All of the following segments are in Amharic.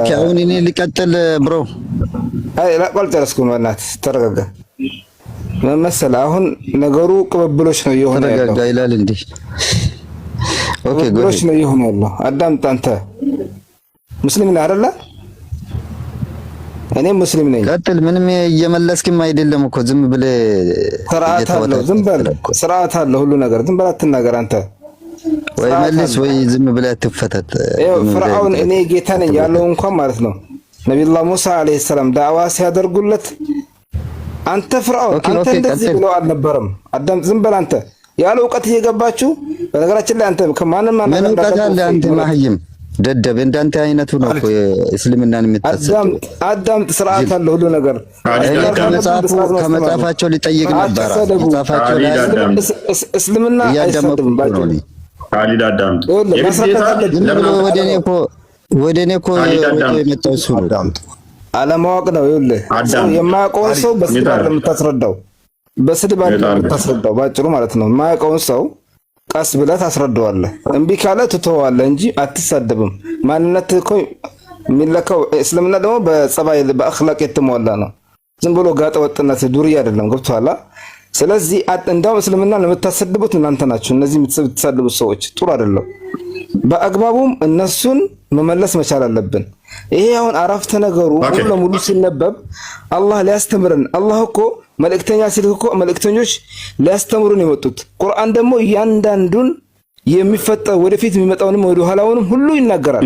ኦኬ አሁን እኔ ልቀጥል ብሮ። አይ ላቆል ጨረስኩኝ። ወናት ተረጋጋ። መመሰል አሁን ነገሩ ቅብብሎች ነው እየሆነ ያለው። ተረጋጋ ይላል እንዴ? ኦኬ ቅብብሎች ነው እየሆነ ያለው። አዳምጥ አንተ ሙስሊም ነህ አይደለ? እኔ ሙስሊም ነኝ። ቀጥል። ምንም እየመለስክም አይደለም እኮ ዝም ብለህ ስርዓት አለው። ዝም በል ስርዓት አለው ሁሉ ነገር። ዝም በል አትናገር አንተ። ወይ መልስ ወይ ዝም ብለህ አትፈተት። ፍርዓውን እኔ ጌታ ነኝ ያለው እንኳን ማለት ነው ነብዩላህ ሙሳ አለይሂ ሰላም ዳዕዋ ሲያደርጉለት አንተ ፍርዓውን አንተ እንደዚህ ብለው አልነበረም። አዳም ዝም በል አንተ። ያለ እውቀት እየገባችሁ በነገራችን ላይ አንተ ከማንም ምን እውቀት አለ አንተ ማህይም ደደብ እንዳንተ አይነቱ ነው እኮ እስልምናን የምታስብ። አዳምጥ ስርዓት አለው ሁሉ ነገር። ከመጽሐፋቸው ሊጠይቅ ነበር። መጽሐፋቸው ላይ እስልምና አይሰድም ባጭሩ። ካሊድ አዳምጥ ወደኔ እኮ የመጣው እሱ ነው። አለማወቅ ነው። ይኸውልህ የማያውቀውን ሰው በስድብ አይደለም የምታስረዳው፣ በስድብ አይደለም የምታስረዳው ባጭሩ ማለት ነው። የማያውቀውን ሰው ቀስ ብለህ ታስረዳዋለህ። እምቢ ካለ ትተዋለህ እንጂ አትሳደብም። ማንነት እኮ የሚለካው እስልምና ደግሞ በጸባይ በአኽላቅ የተሟላ ነው። ዝም ብሎ ጋጠ ወጥነት ዱርዬ አይደለም። ገብቶሃል? ስለዚህ እንደውም እስልምና ለምታሰድቡት እናንተ ናችሁ። እነዚህ የምትሳደቡት ሰዎች ጥሩ አይደለም። በአግባቡም እነሱን መመለስ መቻል አለብን። ይሄ አሁን አረፍተ ነገሩ ሙሉ ለሙሉ ሲነበብ አላህ ሊያስተምረን አላህ እኮ መልእክተኛ ሲልክ እኮ መልእክተኞች ሊያስተምሩን የመጡት ቁርአን ደግሞ እያንዳንዱን የሚፈጠር ወደፊት የሚመጣውንም ወደ ኋላውንም ሁሉ ይናገራል።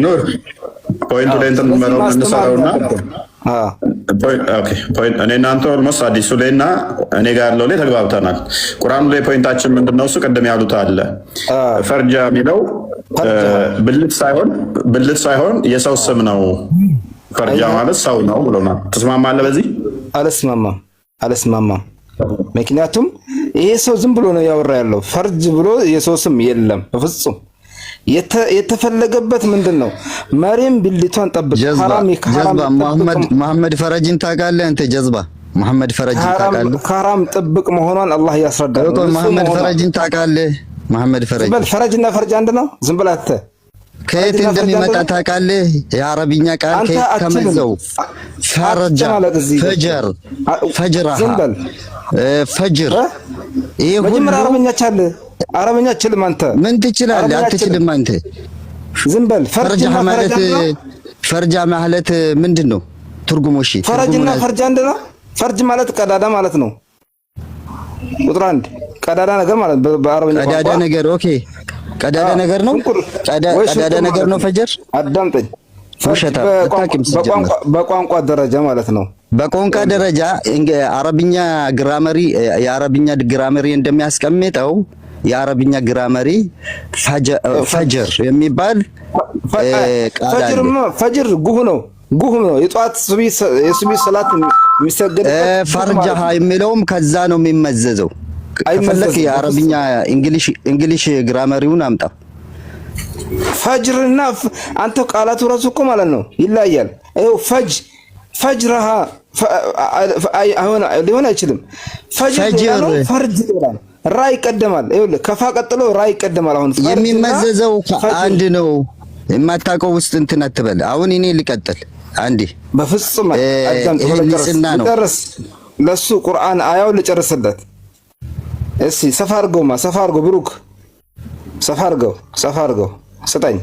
ፖይንቱ ላይ እንትን መረው እንሰራውና ኦኬ ፖይንት እኔ እናንተ ኦልሞስት አዲሱ ላይና እኔ ጋር ያለው ላይ ተግባብተናል። ቁርአኑ ላይ ፖይንታችን ምንድነው? እሱ ቀደም ያሉት አለ ፈርጃ የሚለው ብልት ሳይሆን የሰው ስም ነው። ፈርጃ ማለት ሰው ነው ብሎናል። ተስማማለህ በዚህ? አልስማማም። ምክንያቱም ይሄ ሰው ዝም ብሎ ነው ያወራ ያለው። ፈርጅ ብሎ የሰው ስም የለም በፍጹም። የተፈለገበት ምንድነው? መሪም ብልቷን ጠብቅ። ጀዝባ መሐመድ ፈረጅን ታውቃለህ አንተ? ጀዝባ መሐመድ ፈረጅን ታውቃለህ? ከሐራም ጥብቅ መሆኗን አላህ ያስረዳል። መሐመድ ፈረጅን ታውቃለህ? መሐመድ ፈረጅና ፈርጅ አንድ ነው። ዝም ብለህ አትተ ከየት እንደሚመጣ ታውቃለህ? የአረብኛ ቃል ከየት ከመዘው ፈርጃ ፈጅር ፈጅራ ፈጅር ይሄ ሁሉ አረብኛ ችልም አንተ ምን ትችላለህ? አትችልም አንተ። ዝም በል። ፈርጃ ማለት ምንድነው ትርጉሙ? እሺ ፈረጅና ፈርጅ አንድ ነው። ፈርጅ ማለት ቀዳዳ ማለት ነው። ቁጥር አንድ ቀዳዳ ነገር ማለት በአረብኛ ቀዳዳ ነገር። ኦኬ ቀዳዳ ነገር ነው። ቀዳዳ ነገር ነው ፈጅር። አዳምጠኝ። በቋንቋ ደረጃ ማለት ነው። በቋንቋ ደረጃ የአረብኛ ግራመሪ እንደሚያስቀምጠው የአረብኛ ግራመሪ ፈጅር የሚባል ፈጅር ጉህ ነው። የጧት የሱቢ ሰላት የሚሰገድ ፈርጃሃ የሚለውም ከዛ ነው የሚመዘዘው። ከፈለክ የአረብኛ እንግሊሽ ግራመሪውን አምጣ። ፈጅርና አንተ ቃላቱ ራሱ እኮ ማለት ነው ይለያያል። ይኸው ፈጅረሃ ሊሆን አይችልም። ፈጅር ፈርጅ ይላል። ራ ይቀደማል። ይኸውልህ ከፋ ቀጥሎ ራ ይቀደማል። አሁን የሚመዘዘው አንድ ነው። የማታውቀው ውስጥ እንትን አትበል። አሁን እኔ ልቀጥል አንዴ። በፍጹም ልጨርስ። ለሱ ቁርአን አያው ልጨርስለት። እሺ ሰፋ አድርገው ብሩክ ሰፋ አድርገው ስጠኝ።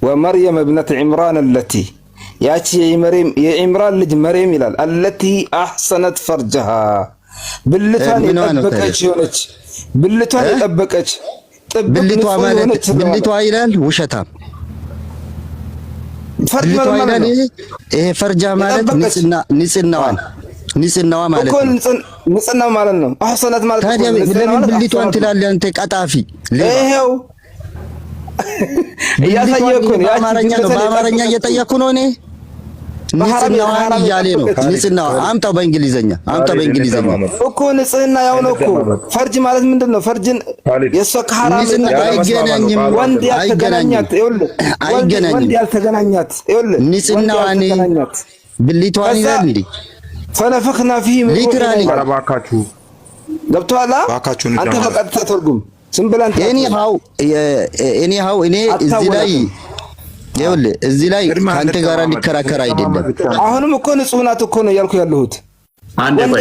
ወመርየም እብነት ዒምራን አለቲ ያቺ የዒምራን ልጅ መርየም ይላል። አለቲ አሕሰነት ፈርጀሃ ብልቷን የጠበቀች የሆነች ብልቷን የጠበቀች ብልቷ ማለት ብልቷ ይላል። ውሸታም ብልቷ ይላል። ይሄ ፈርጃ ማለት ንጽህናዋ ማለት ነው። ንጽህናው ማለት ነው። አሕሰነት ማለት ታዲያ ለምን ብልቷን ትላለህ አንተ ቀጣፊ? ይሄው እያሳየህ እኮ ነው። በአማርኛ እየጠየቅኩ ነው እኔ። ንጽህናዋን እያለ ነው። ንጽህናዋ አምጣው በእንግሊዘኛ እኮ ንጽህና ያው ነው እኮ። ፈርጅ ማለት ምንድን ነው? ፈርጅን የእሷ ከሐራም ወንድ ያልተገናኛት ንጽህናዋን ብልቷን ይላል እንዴ? ፈነፈኽና ፊህ ሊትራሊ ገብቶሃል? አንተ በቀጥታ ተርጉም። ዝም ብለህ እኔ እዚህ ላይ ይኸውልህ እዚህ ላይ ከአንተ ጋር ሊከራከር አይደለም። አሁንም እኮ ንጹህ ናት እኮ ነው ያልኩ ያለሁት።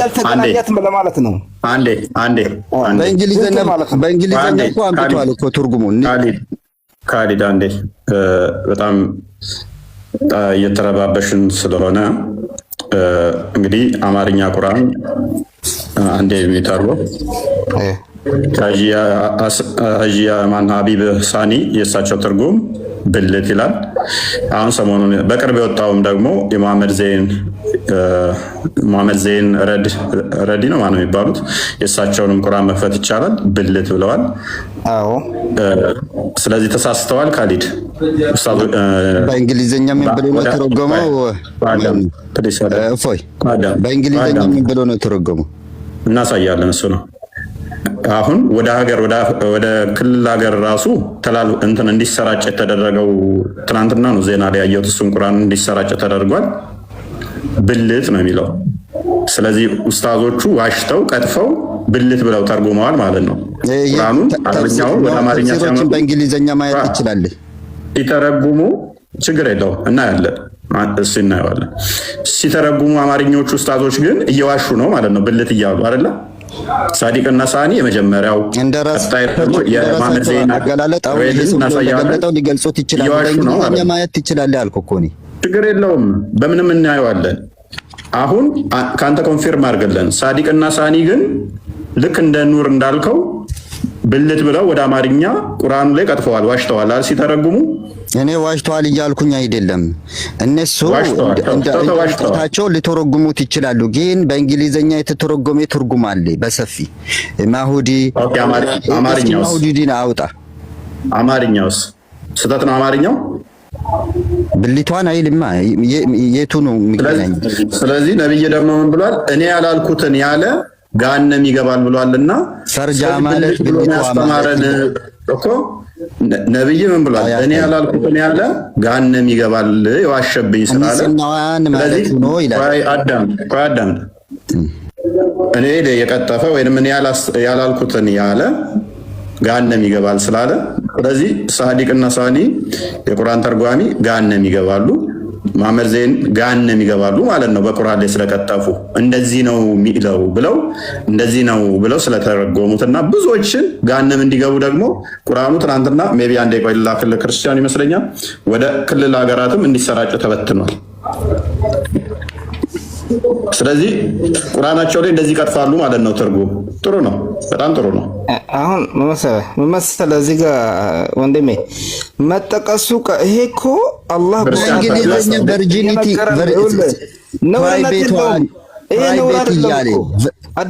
ያልተገናኛትም ለማለት ነው። አንዴ በእንግሊዘኛ እኮ አምጥቷል እኮ ትርጉሙን። ካሊድ አንዴ በጣም እየተረባበሽን ስለሆነ እንግዲህ አማርኛ ቁርአን አንዴ የሚታርበው ሀጂያ ማን ሀቢብ ሳኒ የእሳቸው ትርጉም ብልት ይላል። አሁን ሰሞኑን በቅርብ የወጣውም ደግሞ የመሐመድ ዘይን ረዲ ነው ማነው የሚባሉት የእሳቸውንም ቁርአን መክፈት ይቻላል ብልት ብለዋል። አዎ ስለዚህ ተሳስተዋል። ካሊድ በእንግሊዘኛ ምን ብሎ ነው ተረጎመው? እፎይ በእንግሊዘኛ ምን ብሎ ነው ተረጎመው? እናሳያለን። እሱ ነው አሁን ወደ ክልል ሀገር ራሱ እንትን እንዲሰራጭ የተደረገው ትናንትና ነው ዜና ላይ ያየሁት። እሱን ቁርአን እንዲሰራጭ ተደርጓል። ብልት ነው የሚለው። ስለዚህ ኡስታዞቹ ዋሽተው ቀጥፈው ብልት ብለው ተርጉመዋል ማለት ነው። ቁርአኑን አረብኛው ወደ አማርኛ ሲያመጡ በእንግሊዘኛ ማየት ትችላለህ። ሲተረጉሙ ችግር የለውም እናያለን። እሱ እናየዋለን። ሲተረጉሙ አማርኞቹ ኡስታዞች ግን እየዋሹ ነው ማለት ነው። ብልት እያሉ አይደለ? ሳዲቅና ሳኒ የመጀመሪያው እንደራስታይል የማመድ ዘይና አገላለጣው እናሳያለን። ሊገልጹት ይችላል። በእንግሊዘኛ ማየት ትችላለህ አልኩህ እኮ እኔ። ችግር የለውም በምንም እናየዋለን። አሁን ካንተ ኮንፊርም አድርገለን። ሳዲቅና ሳኒ ግን ልክ እንደ ኑር እንዳልከው ብልት ብለው ወደ አማርኛ ቁርአኑ ላይ ቀጥፈዋል፣ ዋሽተዋል አይደል? ሲተረጉሙ እኔ ዋሽተዋል እያልኩኝ አይደለም። እነሱ እንደታቸው ሊተረጉሙት ይችላሉ። ግን በእንግሊዘኛ የተተረጎመ ትርጉም አለ በሰፊ ማሁዲ ማሁዲን አውጣ። አማርኛውስ ስህተት ነው። አማርኛው ብልቷን አይልማ የቱ ነው የሚገናኝ? ስለዚህ ነብይ ደግሞ ምን ብሏል? እኔ ያላልኩትን ያለ ገሃነም ይገባል ብሏልና ፈርጃ ማለት ብልቷ ያስተማረን እኮ ነብይ ምን ብሏል? እኔ ያላልኩትን ያለ ገሃነም ይገባል የዋሸብኝ ስላለ ማለት ነው ይላል። አዳም እኔ የቀጠፈ ወይንም እኔ ያላልኩትን ያለ ገሃነም ይገባል ስላለ፣ ስለዚህ ሳዲቅና ሳኒ የቁርአን ተርጓሚ ገሃነም ይገባሉ፣ መሐመድ ዘይን ገሃነም ይገባሉ ማለት ነው። በቁርአን ላይ ስለቀጠፉ እንደዚህ ነው የሚለው ብለው እንደዚህ ነው ብለው ስለተረጎሙትና ብዙዎችን ገሃነም እንዲገቡ ደግሞ ቁርአኑ ትናንትና ሜቢ አንዴ ቆይ ላክል ክርስቲያኑ ይመስለኛል ወደ ክልል ሀገራትም እንዲሰራጭ ተበትኗል። ስለዚህ ቁርአናቸው ላይ እንደዚህ ቀጥፋሉ ማለት ነው። ትርጉም ጥሩ ነው፣ በጣም ጥሩ ነው። አሁን መመሰለ እዚህ ጋር ወንድሜ መጠቀሱ ይሄ እኮ አላህ በእንግሊዘኛ ቨርጂኒቲ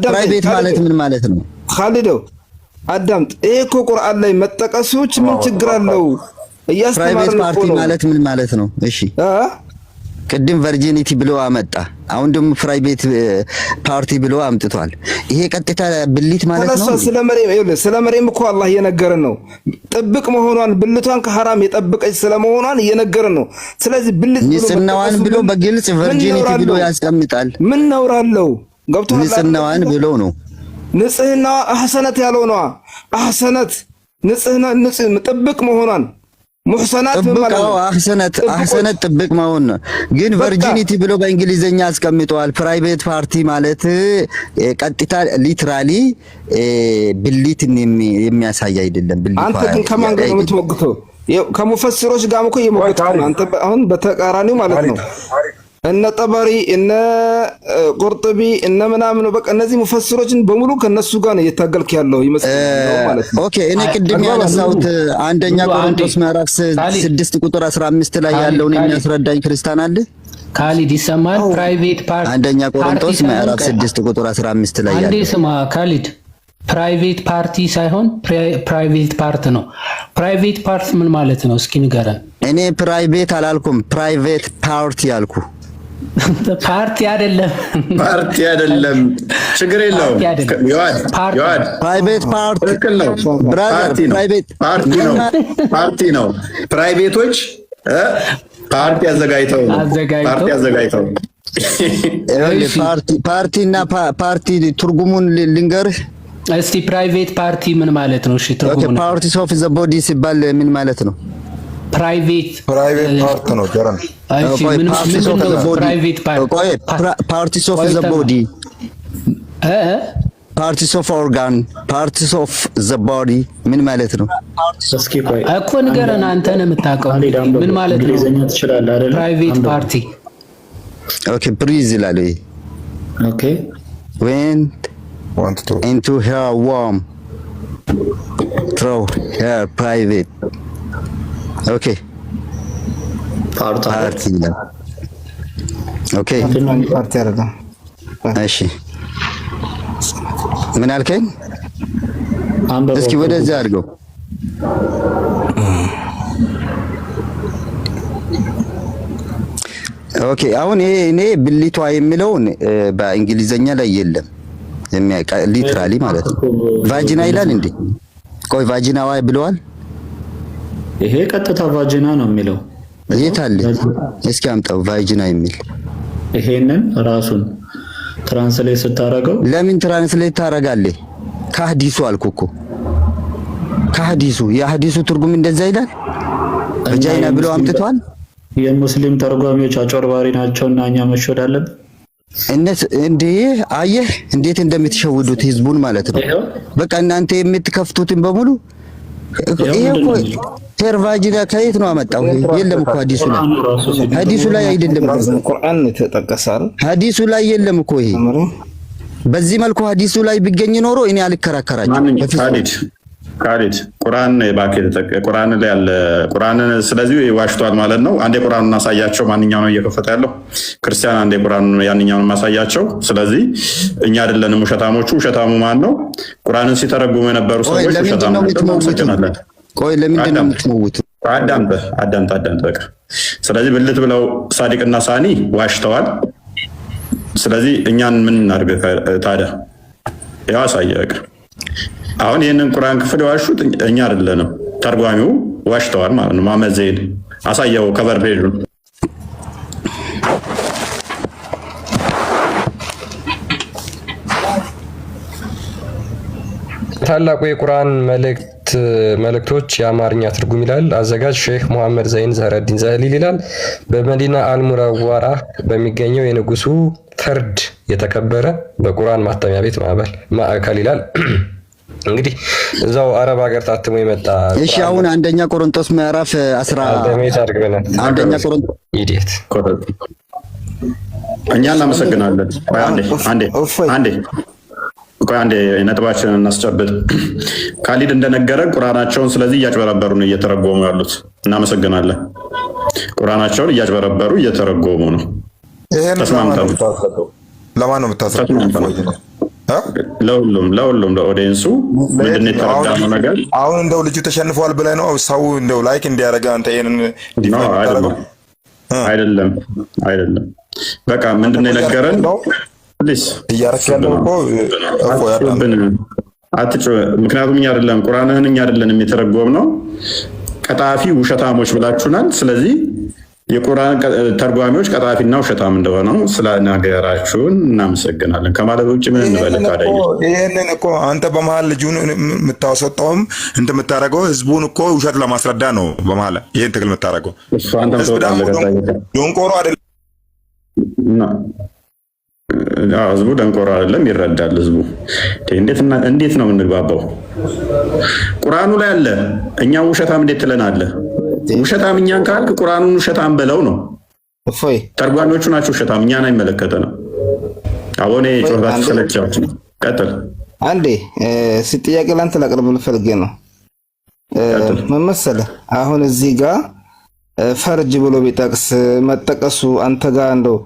ፕራይቬት ማለት ምን ማለት ነው? ካሊዶ አዳምጥ። ይሄ እኮ ቁርአን ላይ መጠቀሱች ምን ችግር አለው? ፕራይቬት ፓርቲ ማለት ምን ማለት ነው? እሺ ቅድም ቨርጂኒቲ ብሎ አመጣ። አሁን ደግሞ ፕራይቬት ፓርቲ ብሎ አምጥቷል። ይሄ ቀጥታ ብልት ማለት ነው። ስለ መሬም እኮ አላህ እየነገረን ነው። ጥብቅ መሆኗን ብልቷን ከሐራም የጠበቀች ስለመሆኗን እየነገረን ነው። ስለዚህ ብልት ንጽህናዋን ብሎ በግልጽ ቨርጂኒቲ ብሎ ያስቀምጣል። ምን ነውራለው? ገብቶሃል? ንጽህናዋን ብሎ ነው። ንጽህናዋ አህሰነት ያለው ነው። አህሰነት ንጽህና ጥብቅ መሆኗን ሙህሰናት ማለት አህሰነት ጥብቅ መሆን ነው። ግን ቨርጂኒቲ ብሎ በእንግሊዘኛ አስቀምጠዋል። ፕራይቬት ፓርቲ ማለት ቀጥታ ሊትራሊ ብልትን የሚያሳይ አይደለም። ብልት አንተ ግን ከማን ጋር ነው የምትሞግተው? ከሙፈሲሮች ጋር እኮ እየሞገትክ ነው አንተ። አሁን በተቃራኒው ማለት ነው። እነ ጠበሪ እነ ቁርጥቢ እነ ምናምን በቃ እነዚህ ሙፈሲሮችን በሙሉ ከነሱ ጋር ነው እየታገልክ ያለው ይመስላል ማለት ነው። ኦኬ እኔ ቅድም ያነሳሁት አንደኛ ቆሮንቶስ ምዕራፍ 6 ቁጥር 15 ላይ ያለውን የሚያስረዳኝ ክርስቲያን አለ? ካሊድ ይሰማል? ፕራይቬት ፓርቲ አንደኛ ቆሮንቶስ ምዕራፍ 6 ቁጥር 15 ላይ ያለው አንዴ ስማ ካሊድ፣ ፕራይቬት ፓርቲ ሳይሆን ፕራይቬት ፓርት ነው። ፕራይቬት ፓርት ምን ማለት ነው? እስኪ ንገረን። እኔ ፕራይቬት አላልኩም፣ ፕራይቬት ፓርቲ ያልኩ። ፓርቲ አይደለም፣ ፓርቲ አይደለም፣ ችግር የለውም። ይዋድ ፕራይቬት ፓርቲ ብራዘር፣ ፕራይቬት ፓርቲ ነው። ፕራይቬቶች ፓርቲ አዘጋጅተው ፓርቲና ፓርቲ ትርጉሙን ልንገርህ እስቲ። ፕራይቬት ፓርቲ ምን ማለት ነው? እሺ ትርጉሙ ፓርቲስ ኦፍ ዘ ቦዲ ሲባል ምን ማለት ነው? ፕራይቬት ፓርት ነው ጀረን ፕራይቬት ፓርቲስ ኦፍ ዘ ቦዲ ፓርቲስ ኦፍ ኦርጋን ፓርቲስ ኦፍ ዘ ቦዲ ምን ማለት ነው? እስኪ ቆይ እኮ ንገረን፣ አንተ ነው የምታውቀው ምን ማለት ነው? እንግሊዘኛ ትችላለህ አይደል? ፕራይቬት ፓርቲ ኦኬ ፕሪዝ ይላል። ኦኬ went into her womb through her private okay ፓርቲ ይላል። ኦኬ ፓርቲ አይደለም። እሺ ምን አልከኝ? እስኪ ወደዛ አድርገው። ኦኬ አሁን ይሄ እኔ ብልቷ የሚለውን በእንግሊዘኛ ላይ የለም የሚያውቅ ሊትራሊ ማለት ነው። ቫጂና ይላል እንዴ? ቆይ ቫጂናዋ ብለዋል። ይሄ ቀጥታ ቫጂና ነው የሚለው። የት አለ? እስኪ አምጣው ቫጂና የሚል። ይሄንን ራሱን ትራንስሌት ስታረገው ለምን ትራንስሌት ታረጋለህ? ከሐዲሱ አልኩ እኮ ከሐዲሱ የሐዲሱ ትርጉም እንደዛ ይላል። ቫጂና ብሎ አምጥቷል። የሙስሊም ተርጓሚዎች አጭበርባሪ ናቸውና እኛ መሸወድ አለብን። እንዴ አየህ እንዴት እንደምትሸውዱት ህዝቡን ማለት ነው። በቃ እናንተ የምትከፍቱትን በሙሉ ይሄ እኮ ቫጂና ከየት ነው አመጣው? የለም እኮ ሐዲሱ ላይ አይደለም። ቁርአን ተጠቀሳል። ሐዲሱ ላይ የለም እኮ ይሄ። በዚህ መልኩ ሐዲሱ ላይ ቢገኝ ኖሮ እኔ አልከራከራችሁም። ካሊድ ቁርአን ቁርአን ላይ ያለ ቁርአን ስለዚህ ዋሽቷል ማለት ነው። አንዴ ቁርአን እናሳያቸው። ማንኛው ነው እየከፈተ ያለው? ክርስቲያን አንዴ ቁርአን ያንኛውን ማሳያቸው። ስለዚህ እኛ አይደለንም ውሸታሞቹ። ውሸታሙ ማን ነው? ቁርአንን ሲተረጉሙ የነበሩ ሰዎች ውሸታሙ ነው። ቆይ ለምንድን ነው የምትሞውቱ? አዳምጥ በቃ። ስለዚህ ብልት ብለው ሳዲቅና ሳኒ ዋሽተዋል። ስለዚህ እኛን ምን እናድርግ ታዲያ? ያው አሳየ በቃ። አሁን ይህንን ቁርአን ክፍል የዋሹት እኛ አይደለንም፣ ተርጓሚው ዋሽተዋል ማለት ነው። መሐመድ ዘይድ አሳየው ከቨር ፔጁን። ታላቁ የቁርአን መልእክቶች የአማርኛ ትርጉም ይላል። አዘጋጅ ሼህ መሐመድ ዘይን ዘህረዲን ዘህሊል ይላል። በመዲና አልሙነወራ በሚገኘው የንጉሱ ፈርድ የተከበረ በቁርአን ማተሚያ ቤት ማዕከል ይላል። እንግዲህ እዛው አረብ ሀገር ታትሞ የመጣ እሺ። አሁን አንደኛ ቆሮንቶስ ምዕራፍ 10 አንደኛ ቆሮንቶስ ኢዲየት እኛ እናመሰግናለን። አንዴ ነጥባችንን እናስጨብጥ። ካሊድ እንደነገረን ቁርአናቸውን ስለዚህ እያጭበረበሩ ነው እየተረጎሙ ያሉት። እናመሰግናለን። ቁርአናቸውን እያጭበረበሩ እየተረጎሙ ነው። ለማን ነው የምታስረዳው? ለሁሉም ለኦዲየንሱ ምንድን ነው የተረዳነው ነገር? አሁን እንደው ልጁ ተሸንፏል ብለህ ነው ሰው እንደው ላይክ እንዲያደርግ አንተ ይሄንን አይደለም። በቃ ምንድን ነው የነገረን? ፕሊስ እያረክ ያለው እኮ ምክንያቱም እኛ አይደለም ቁርአንህን እኛ አይደለም የተረጎምነው፣ ቀጣፊ ውሸታሞች ብላችሁናል። ስለዚህ የቁርአን ተርጓሚዎች ቀጣፊና ውሸታም እንደሆነው ስለነገራችሁን እናመሰግናለን ከማለት ውጭ ምን እንበል ታዲያ? ይሄንን እኮ አንተ በመሀል ልጁን የምታስወጣውም እንትን የምታደርገው ህዝቡን እኮ ውሸት ለማስረዳ ነው። በመሀል ይሄን ትግል የምታደርገው ደንቆሮ አይደለም። ህዝቡ ደንቆሮ አይደለም፣ ይረዳል። ህዝቡ እንዴት ነው የምንግባባው? ቁርአኑ ላይ አለ፣ እኛ ውሸታም እንዴት ትለናለህ? ውሸታም እኛን ካልክ ቁርአኑን ውሸታም በለው ነው። እፎይ ተርጓሚዎቹ ናቸው ውሸታም፣ እኛን አይመለከተንም። አሁን ጮህታችሁ ሰለቻችሁ። ቀጥል። አንዴ ጥያቄ ላንተ ላቀርብልህ ፈልጌ ነው። ምን መሰለህ አሁን እዚህ ጋር ፈርጅ ብሎ ቢጠቅስ መጠቀሱ አንተ ጋር እንደው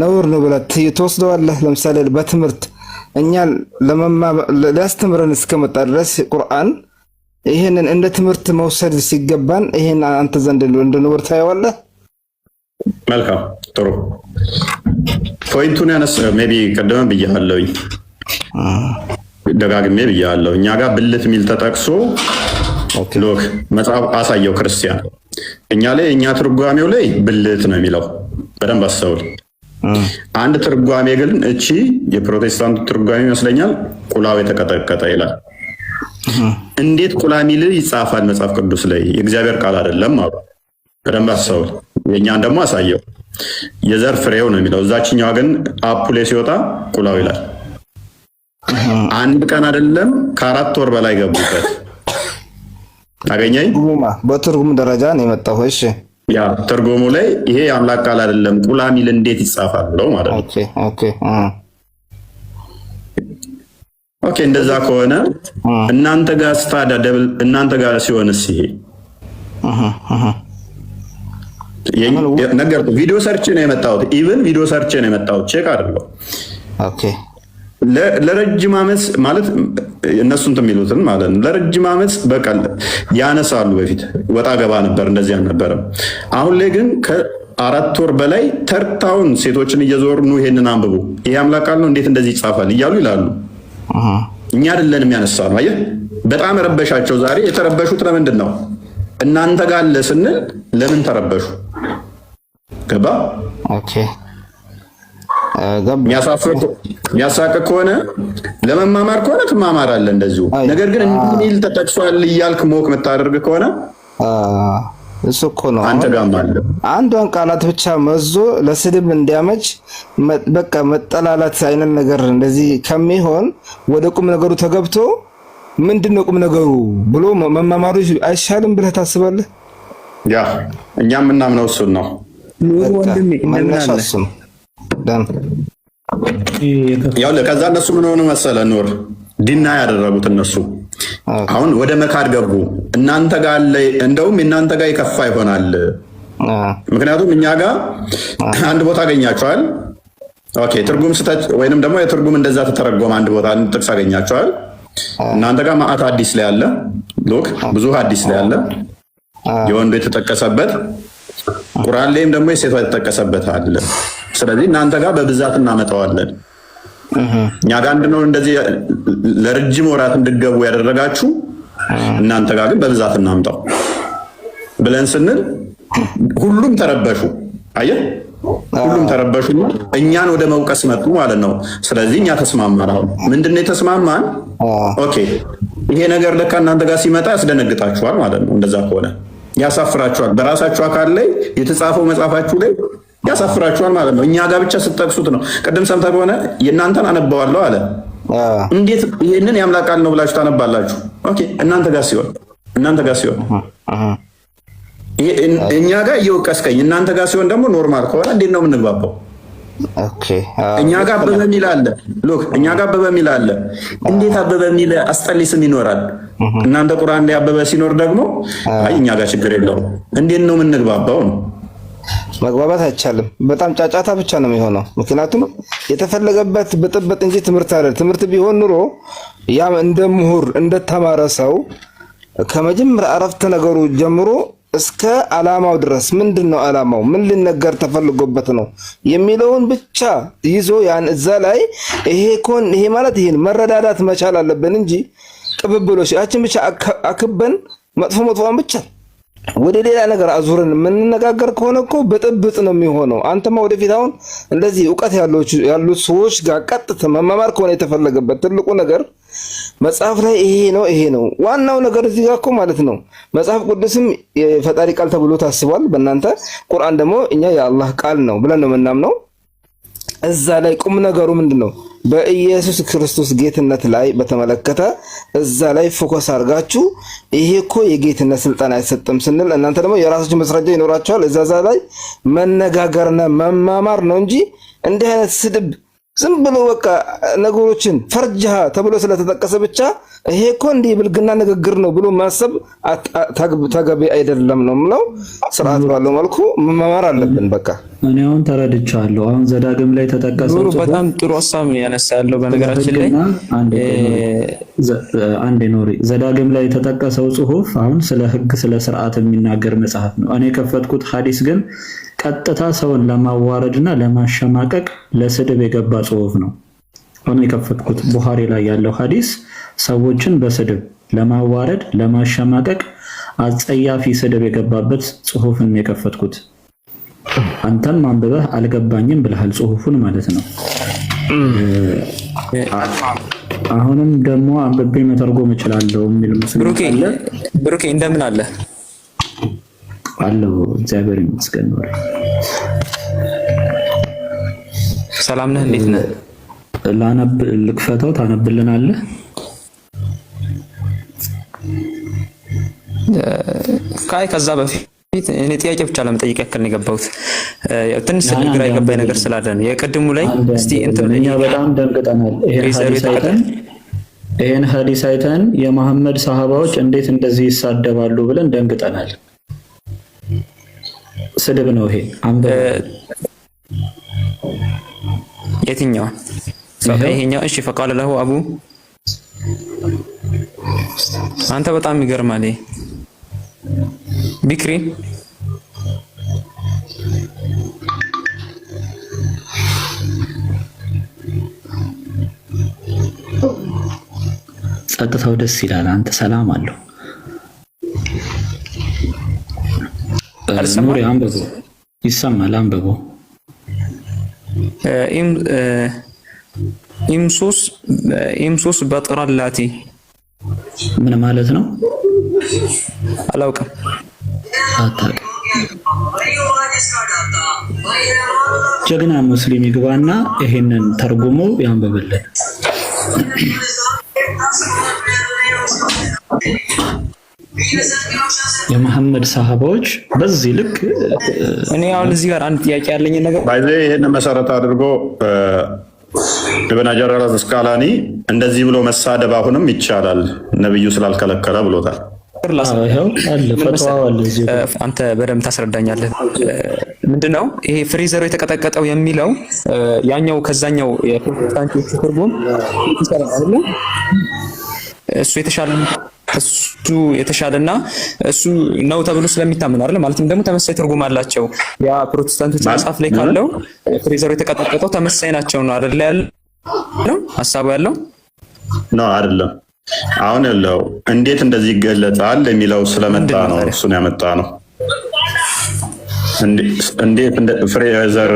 ነውር ነው ብለህ ትወስደዋለህ? ለምሳሌ በትምህርት እኛ ሊያስተምረን እስከመጣ ድረስ ቁርአን ይሄንን እንደ ትምህርት መውሰድ ሲገባን ይሄን አንተ ዘንድ እንደ ነውር ታየዋለህ? መልካም ጥሩ ፖይንቱን ያነሳ ሜቢ ቀደም ብያለሁኝ፣ ደጋግሜ ብያለሁ። እኛ ጋር ብልት ሚል ተጠቅሶ ሎክ መጽሐፍ አሳየው ክርስቲያን። እኛ ላይ እኛ ትርጓሜው ላይ ብልት ነው የሚለው፣ በደንብ አስተውል። አንድ ትርጓሜ ግን እቺ የፕሮቴስታንት ትርጓሜ ይመስለኛል ቁላው የተቀጠቀጠ ይላል። እንዴት ቁላ ሚል ይጻፋል መጽሐፍ ቅዱስ ላይ? የእግዚአብሔር ቃል አይደለም አሉ። በደንብ አስተውል። የእኛን ደግሞ አሳየው። የዘር ፍሬው ነው የሚለው። እዛችኛዋ ግን አፑሌ ሲወጣ ቁላው ይላል። አንድ ቀን አይደለም ከ4 ወር በላይ ገቡበት። አገኘኝ። በትርጉም ደረጃ ነው የመጣው። እሺ ያ ትርጉሙ ላይ ይሄ የአምላክ ቃል አይደለም ቁላ ሚል እንዴት ይጻፋል ብለው ማለት ነው። ኦኬ እንደዛ ከሆነ እናንተ ጋር ስታዳ ደብል እናንተ ጋር ሲሆንስ ይሄ ነገር ቪዲዮ ሰርች ነው የመጣሁት። ኢቭን ቪዲዮ ሰርች ነው የመጣሁት። ቼክ አድርገው። ኦኬ ለረጅም ዓመት ማለት እነሱ እንትን የሚሉትን ማለት ነው። ለረጅም ዓመት በቃ ያነሳሉ። በፊት ወጣ ገባ ነበር፣ እንደዚህ አልነበረም። አሁን ላይ ግን ከ4 ወር በላይ ተርታውን ሴቶችን እየዞሩ ነው ይሄንን አንብቡ፣ ይሄ አምላክ ቃል ነው እንዴት እንደዚህ ይጻፋል እያሉ ይላሉ። እኛ አይደለንም ያነሳነው። አየህ በጣም ረበሻቸው። ዛሬ የተረበሹት ለምንድን ነው? እናንተ ጋር አለ ስንል ለምን ተረበሹ? ገባ? ኦኬ የሚያሳቅቅ ከሆነ ለመማማር ከሆነ ትማማራለህ እንደዚሁ። ነገር ግን እንዲህ ተጠቅሷል እያልክ ሞክ የምታደርግ ከሆነ እሱ እኮ ነው አንተ ጋርም አለ። አንዷን ቃላት ብቻ መዞ ለስድብ እንዲያመች በቃ መጠላላት አይነት ነገር እንደዚህ ከሚሆን ወደ ቁም ነገሩ ተገብቶ ምንድነው ቁም ነገሩ ብሎ መማማሩ አይሻልም ብለህ ታስባለህ? ያ እኛም የምናምነው እሱን ነው። መነሻሱም ያው ከዛ እነሱ ምን ሆነ መሰለ ኑር ዲና ያደረጉት እነሱ አሁን ወደ መካድ ገቡ። እናንተ ጋር ላይ እንደውም እናንተ ጋር ይከፋ ይሆናል። ምክንያቱም እኛ ጋር አንድ ቦታ አገኛቸዋል። ኦኬ ትርጉም ስተች ወይንም ደግሞ የትርጉም እንደዛ ተተረጎመ አንድ ቦታ ጥቅስ አገኛቸዋል። እናንተ ጋር ማአት ሐዲስ ላይ አለ። ሎክ ብዙ ሐዲስ ላይ አለ የወንዱ የተጠቀሰበት፣ ቁርአን ላይም ደግሞ የሴቷ የተጠቀሰበት አለ። ስለዚህ እናንተ ጋር በብዛት እናመጣዋለን። እኛ ጋር እንደው እንደዚህ ለረጅም ወራት እንድገቡ ያደረጋችሁ እናንተ ጋር ግን በብዛት እናምጣው ብለን ስንል ሁሉም ተረበሹ። አየህ ሁሉም ተረበሹና እኛን ወደ መውቀስ መጡ ማለት ነው። ስለዚህ እኛ ተስማማን። ምንድነው የተስማማን? ኦኬ ይሄ ነገር ለካ እናንተ ጋር ሲመጣ ያስደነግጣችኋል ማለት ነው። እንደዛ ከሆነ ያሳፍራችኋል። በራሳችሁ አካል ላይ የተጻፈው መጽሐፋችሁ ላይ ያሳፍራችኋል ማለት ነው። እኛ ጋር ብቻ ስትጠቅሱት ነው። ቅድም ሰምተህ ከሆነ የእናንተን አነባዋለሁ አለ። እንዴት ይሄንን የአምላክ ቃል ነው ብላችሁ ታነባላችሁ? ኦኬ እናንተ ጋር ሲሆን እኛ ጋር እየወቀስከኝ እናንተ ጋር ሲሆን ደግሞ ኖርማል ከሆነ እንዴት ነው የምንግባባው? ኦኬ እኛ ጋር አበበ የሚል አለ። ሎክ እኛ ጋር አበበ የሚል አለ። እንዴት አበበ የሚል አስጠሊ ስም ይኖራል? እናንተ ቁርአን ላይ አበበ ሲኖር ደግሞ አይ እኛ ጋር ችግር የለውም። እንዴት ነው የምንግባባው? መግባባት አይቻልም። በጣም ጫጫታ ብቻ ነው የሚሆነው። ምክንያቱም የተፈለገበት ብጥብጥ እንጂ ትምህርት አይደል። ትምህርት ቢሆን ኑሮ ያም እንደ ምሁር እንደተማረ ሰው ከመጀመሪያ አረፍተ ነገሩ ጀምሮ እስከ ዓላማው ድረስ ምንድነው ዓላማው ምን ሊነገር ተፈልጎበት ነው የሚለውን ብቻ ይዞ ያን እዛ ላይ ይሄ ማለት ይሄን መረዳዳት መቻል አለብን እንጂ ቅብብሎሽ ያችን ብቻ አክበን መጥፎን ብቻ ወደ ሌላ ነገር አዙረን የምንነጋገር ከሆነ እኮ ብጥብጥ ነው የሚሆነው። አንተማ ወደፊት አሁን እንደዚህ ዕውቀት ያሉት ሰዎች ጋር ቀጥታ መማማር ከሆነ የተፈለገበት ትልቁ ነገር መጽሐፍ ላይ ይሄ ነው ዋናው ነገር እዚህ ጋር እኮ ማለት ነው። መጽሐፍ ቅዱስም የፈጣሪ ቃል ተብሎ ታስቧል በእናንተ። ቁርአን ደግሞ እኛ የአላህ ቃል ነው ብለን ነው የምናምነው። እዛ ላይ ቁም ነገሩ ምንድነው? በኢየሱስ ክርስቶስ ጌትነት ላይ በተመለከተ እዛ ላይ ፎከስ አድርጋችሁ ይሄ እኮ የጌትነት ስልጣን አይሰጥም ስንል እናንተ ደግሞ የራሳችሁ መስራጃ ይኖራችኋል። እዛ ላይ መነጋገርና መማማር ነው እንጂ እንዲህ አይነት ስድብ ዝም ብሎ በቃ ነገሮችን ፈርጃ ተብሎ ስለተጠቀሰ ብቻ ይሄ እኮ እንዲህ ብልግና ንግግር ነው ብሎ ማሰብ ተገቢ አይደለም ነው የምለው። ስርዓት ባለው መልኩ መማማር አለብን። በቃ እኔ አሁን ተረድቻለሁ። አሁን ዘዳግም ላይ ተጠቀሰው በጣም ጥሩ ሐሳብ ነው ያነሳለው። በነገራችን ላይ አንዴ ኖሪ ዘዳግም ላይ የተጠቀሰው ጽሁፍ አሁን ስለ ህግ ስለ ስርዓት የሚናገር መጽሐፍ ነው። እኔ ከፈትኩት ሐዲስ ግን ቀጥታ ሰውን ለማዋረድና ለማሸማቀቅ ለስድብ የገባ ጽሁፍ ነው። አሁን የከፈትኩት ቡኻሪ ላይ ያለው ሐዲስ ሰዎችን በስድብ ለማዋረድ ለማሸማቀቅ አጸያፊ ስድብ የገባበት ጽሁፍን የከፈትኩት። አንተም አንብበህ አልገባኝም ብለሃል ጽሁፉን ማለት ነው። አሁንም ደግሞ አንብቤ መተርጎም እችላለሁ የሚል መስሎኝ። ብሩኬ እንደምን አለ? አለው። እግዚአብሔር ይመስገን ነው። ሰላም ነህ? እንዴት ነህ? ላነብ ልክፈተው ታነብልናለህ? ከዛ በፊት እኔ ጥያቄ ብቻ ለመጠየቅ ያክል ነው የገባሁት። ትንሽ ግራ የገባኝ ነገር ስላለ ነው። የቅድሙ ላይ እስቲ እኛ በጣም ደንግጠናል። ይሄን ሐዲስ አይተን የመሐመድ ሰሃባዎች እንዴት እንደዚህ ይሳደባሉ ብለን ደንግጠናል። ስድብ ነው ይሄ። የትኛው ይሄኛው? እሺ ፈቃለ ለሁ አቡ አንተ በጣም ይገርማል። ቢክሪ ጸጥታው ደስ ይላል። አንተ ሰላም አለው። ኑሪ አንብቡ፣ ይሰማል። አንብቡ። ኢምሱስ በጥራላቲ ምን ማለት ነው? አላውቅም። አታውቅም? ጀግና ሙስሊም ይግባና ይሄንን ተርጉሞ ያንብብልን። የመሐመድ ሰሃባዎች በዚህ ልክ እኔ አሁን እዚህ ጋር አንድ ጥያቄ ያለኝ ነገር ባይዘ ይሄን መሰረት አድርጎ ኢብኑ ሐጀር አስቀላኒ እንደዚህ ብሎ መሳደብ አሁንም ይቻላል ነብዩ ስላልከለከለ ብሎታል። አንተ በደንብ ታስረዳኛለህ። ምንድነው ይሄ ፍሪዘሩ የተቀጠቀጠው የሚለው ያኛው ከዛኛው የፕሮቴስታንቶች ትርጉም እሱ የተሻለና እሱ ነው ተብሎ ስለሚታመን አይደል? ማለትም ደግሞ ተመሳሳይ ትርጉም አላቸው። ያ ፕሮቴስታንቶች መጽሐፍ ላይ ካለው ፍሪዘሩ የተቀጠቀጠው ተመሳሳይ ናቸው ነው አይደል? ያለው ሐሳቡ ያለው ነው አይደለም? አሁን ያለው እንዴት እንደዚህ ይገለጻል የሚለው ስለመጣ ነው እሱን ያመጣ ነው። እንዴት እንደ ፍሬዘር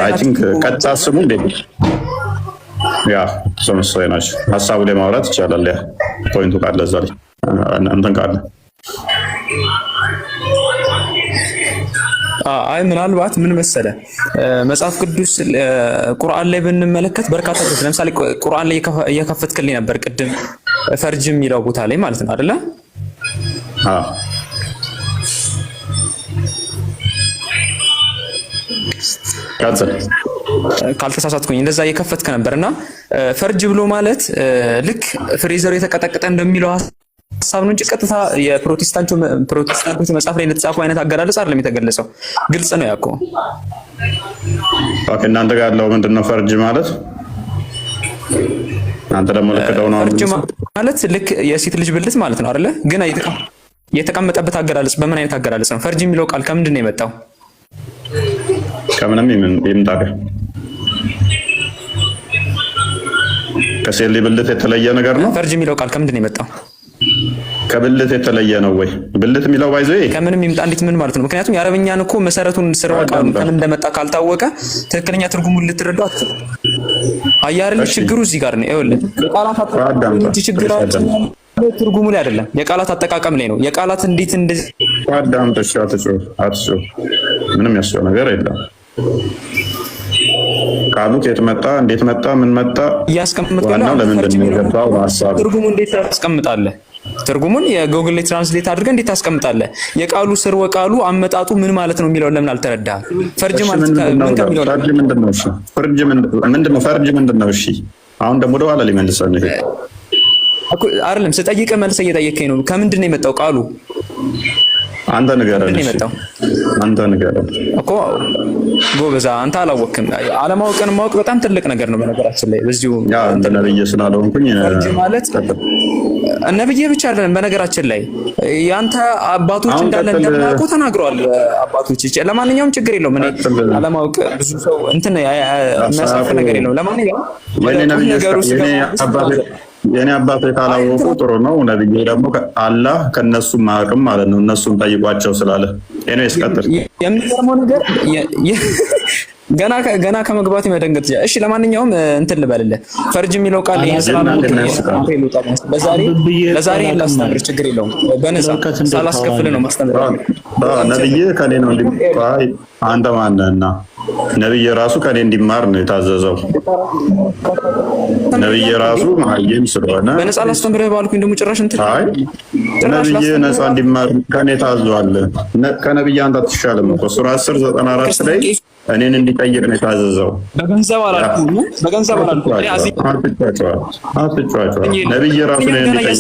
አይ ቲንክ ቀጥታ ስሙ እንዴት ያ ተመሳሳይ ናቸው። ሐሳቡ ላይ ማውራት ይቻላል። ያ ፖይንቱ ካለ እዛ ላይ እንትን ካለ አይ ምናልባት ምን መሰለ መጽሐፍ ቅዱስ ቁርአን ላይ ብንመለከት በርካታ ለምሳሌ ቁርአን ላይ እየከፈትክልኝ ነበር ቅድም ፈርጅ የሚለው ቦታ ላይ ማለት ነው አይደለ? ካልተሳሳትኩኝ እንደዛ እየከፈትክ ነበርና ፈርጅ ብሎ ማለት ልክ ፍሬዘሩ የተቀጠቀጠ እንደሚለው ሐሳብ ነው እንጂ ቀጥታ የፕሮቴስታንቶች መጽሐፍ ላይ የተጻፈው አይነት አገላለጽ አይደለም የተገለጸው። ግልጽ ነው ያኮ። ኦኬ እናንተ ጋር ያለው ምንድነው ፈርጅ ማለት? አንተ ደግሞ ለከደው ነው ፈርጅ ማለት ልክ የሴት ልጅ ብልት ማለት ነው አይደለ? ግን የተቀመጠበት አገላለጽ በምን አይነት አገላለጽ ነው? ፈርጅ የሚለው ቃል ከምንድን ነው የመጣው? ከምንም ይምጣ ከሴት ልጅ ብልት የተለየ ነገር ነው። ፈርጅ የሚለው ቃል ከምንድን ነው የመጣው? ከብልት የተለየ ነው ወይ? ብልት የሚለው ባይዘ ከምንም ይምጣ እንዴት ምን ማለት ነው? ምክንያቱም የአረብኛን እኮ መሰረቱን ስርወ ቃሉ ከምን እንደመጣ ካልታወቀ ትክክለኛ ትርጉሙን ልትረዳው አትችልም። አያርል ችግሩ እዚህ ጋር ነው። ይኸውልህ የቃላት አጠቃቀም እንጂ ችግራችን ትርጉሙ ላይ አይደለም፣ የቃላት አጠቃቀም ላይ ነው። የቃላት እንዴት እንደዚህ አዳምጠሽ አትጩህ። ምንም ያስጨው ነገር የለም። ቃሉ ከየት መጣ፣ እንዴት መጣ፣ ምን መጣ ያስቀምጣለህ። ለምንድን ነው የገባው ሐሳብ ትርጉሙ እንዴት ታስቀምጣለህ? ትርጉሙን የጎግል ላይ ትራንስሌት አድርገህ እንዴት ታስቀምጣለህ? የቃሉ ስርወ ቃሉ አመጣጡ ምን ማለት ነው የሚለውን ለምን አልተረዳህም? ፈርጅ ማለት ምን ከሚለው ፈርጅ ምንድነው? እሺ ፈርጅ ምንድነው? ፈርጅ ምንድነው? እሺ አሁን ደግሞ ወደ ኋላ ሊመልሰን ነው አይደለም። ስጠይቅህ መልሰህ እየጠየከኝ ነው። ከምንድን ነው የመጣው ቃሉ? አንተ ንገረን እኮ ጎበዛ። አንተ አላወቅም። አለማወቅን ማወቅ በጣም ትልቅ ነገር ነው። በነገራችን ላይ በዚሁ አንተ ነብይ ስላልሆንኩኝ ማለት ነብይ ብቻ አይደለም። በነገራችን ላይ ያንተ አባቶች እንዳለ እንደማያውቁ ተናግረዋል አባቶች። ለማንኛውም ችግር የለውም። እኔ አለማወቅ ብዙ ሰው እንትን የሚያሳፍር ነገር የለውም። ለማንኛውም ነገሩ የኔ አባቴ ካላወቁ ጥሩ ነው። ነብዩ ደግሞ አላህ ከነሱም ማቅም ማለት ነው። እነሱም ጠይቋቸው ስላለ እኔ እስከተር የሚገርመው ነገር ገና ከመግባት መደንገጥ። እሺ ለማንኛውም እንትን ልበልልህ ፈርጅ የሚለው ቃል ይሄን ለዛሬ ላስተምር ችግር የለውም። በነፃ ሳላስከፍል ነው ማስተምር። ነብይ ከኔ ነው እንዲማር። አንተ ማነህና ነብይ ራሱ ከኔ እንዲማር ነው የታዘዘው። ነብይ ራሱ ማየም ስለሆነ በነፃ ላስተምርህ ባልኩኝ ደግሞ ጭራሽ እንትን ነብይ ነፃ እንዲማር ከኔ ታዟል። ከነብይ አንተ አትሻልም እኮ ሱራ 10:94 ላይ እኔን እንዲጠይቅ ነው የታዘዘው። በገንዘብ አላልኩም። ነብይ ራሱ ነው እንዲጠይቅ።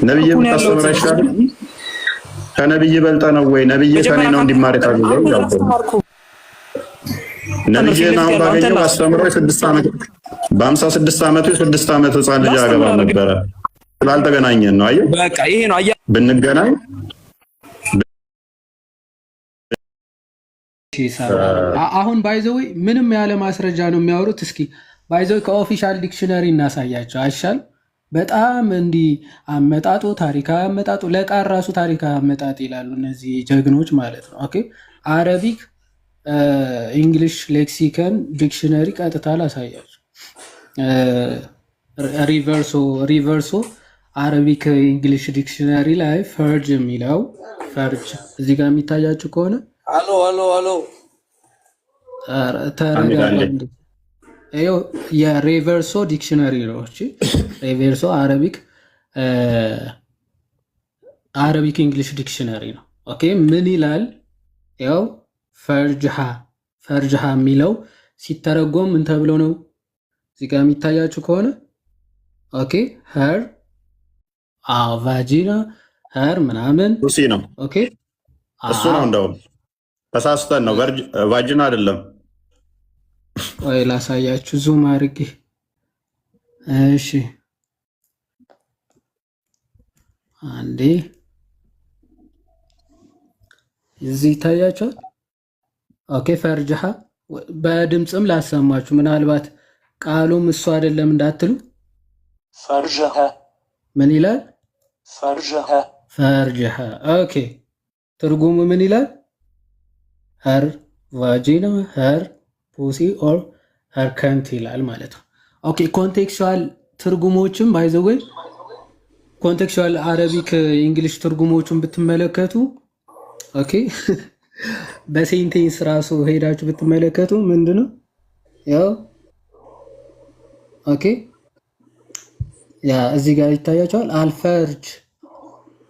ነብይ ብታስተምር አይሻልም? ከነብይ በልጠ ነው ወይ? ነብይ ከኔ ነው እንዲማር የታዘዘው። ነብይን አሁን ባገኘው አስተምሮ 6 ዓመት በ56 ዓመቱ 6 ዓመት ህፃን ልጅ አገባ ነበረ። ስላልተገናኘን ነው። አየህ በቃ ይሄ ነው። ብንገናኝ አሁን ባይዘው ምንም ያለ ማስረጃ ነው የሚያወሩት። እስኪ ባይዘው ከኦፊሻል ዲክሽነሪ እናሳያቸው አይሻል? በጣም እንዲህ አመጣጡ ታሪካዊ አመጣጡ ለቃል ራሱ ታሪካዊ አመጣጥ ይላሉ እነዚህ ጀግኖች ማለት ነው። ኦኬ አረቢክ ኢንግሊሽ ሌክሲከን ዲክሽነሪ ቀጥታ ላሳያቸው። ሪቨርሶ አረቢክ ኢንግሊሽ ዲክሽነሪ ላይ ፈርጅ የሚለው ፈርጅ እዚህ ጋር የሚታያችሁ ከሆነ አሎ የሬቨርሶ ዲክሽነሪ ነው። እሺ ሬቨርሶ አረቢክ እንግሊሽ ዲክሽነሪ ነው። ኦኬ ምን ይላል? ያው ፈርጅሃ የሚለው ሲተረጎም ምን ተብሎ ነው? እዚህ ጋር የሚታያችሁ ከሆነ ኦኬ ሄር ቫጂና ሄር ምናምን ፑሲ ነው። ኦኬ እሱ ነው። እንደውም ተሳስተን ነው። ቫጂና አይደለም። ወይ ላሳያችሁ ዙም አድርጌ። እሺ አንዴ እዚህ ይታያችኋል። ኦኬ ፈርጅሃ በድምፅም ላሰማችሁ ምናልባት ቃሉም እሱ አይደለም እንዳትሉ። ፈርጅሃ ምን ይላል? ፈርጅሃ ኦኬ ትርጉሙ ምን ይላል? ሄር ቫጂና ሄር ፑሲ ኦር ሄር ከንት ይላል ማለት ነው። ኦኬ ኮንቴክስቹዋል ትርጉሞችም ባይዘወይ ኮንቴክስቹዋል አረቢክ እንግሊሽ ትርጉሞችን ብትመለከቱ ኦኬ በሴንቴንስ ራሱ ሄዳችሁ ብትመለከቱ ምንድነው ያው ኦኬ ያ እዚህ ጋር ይታያችኋል።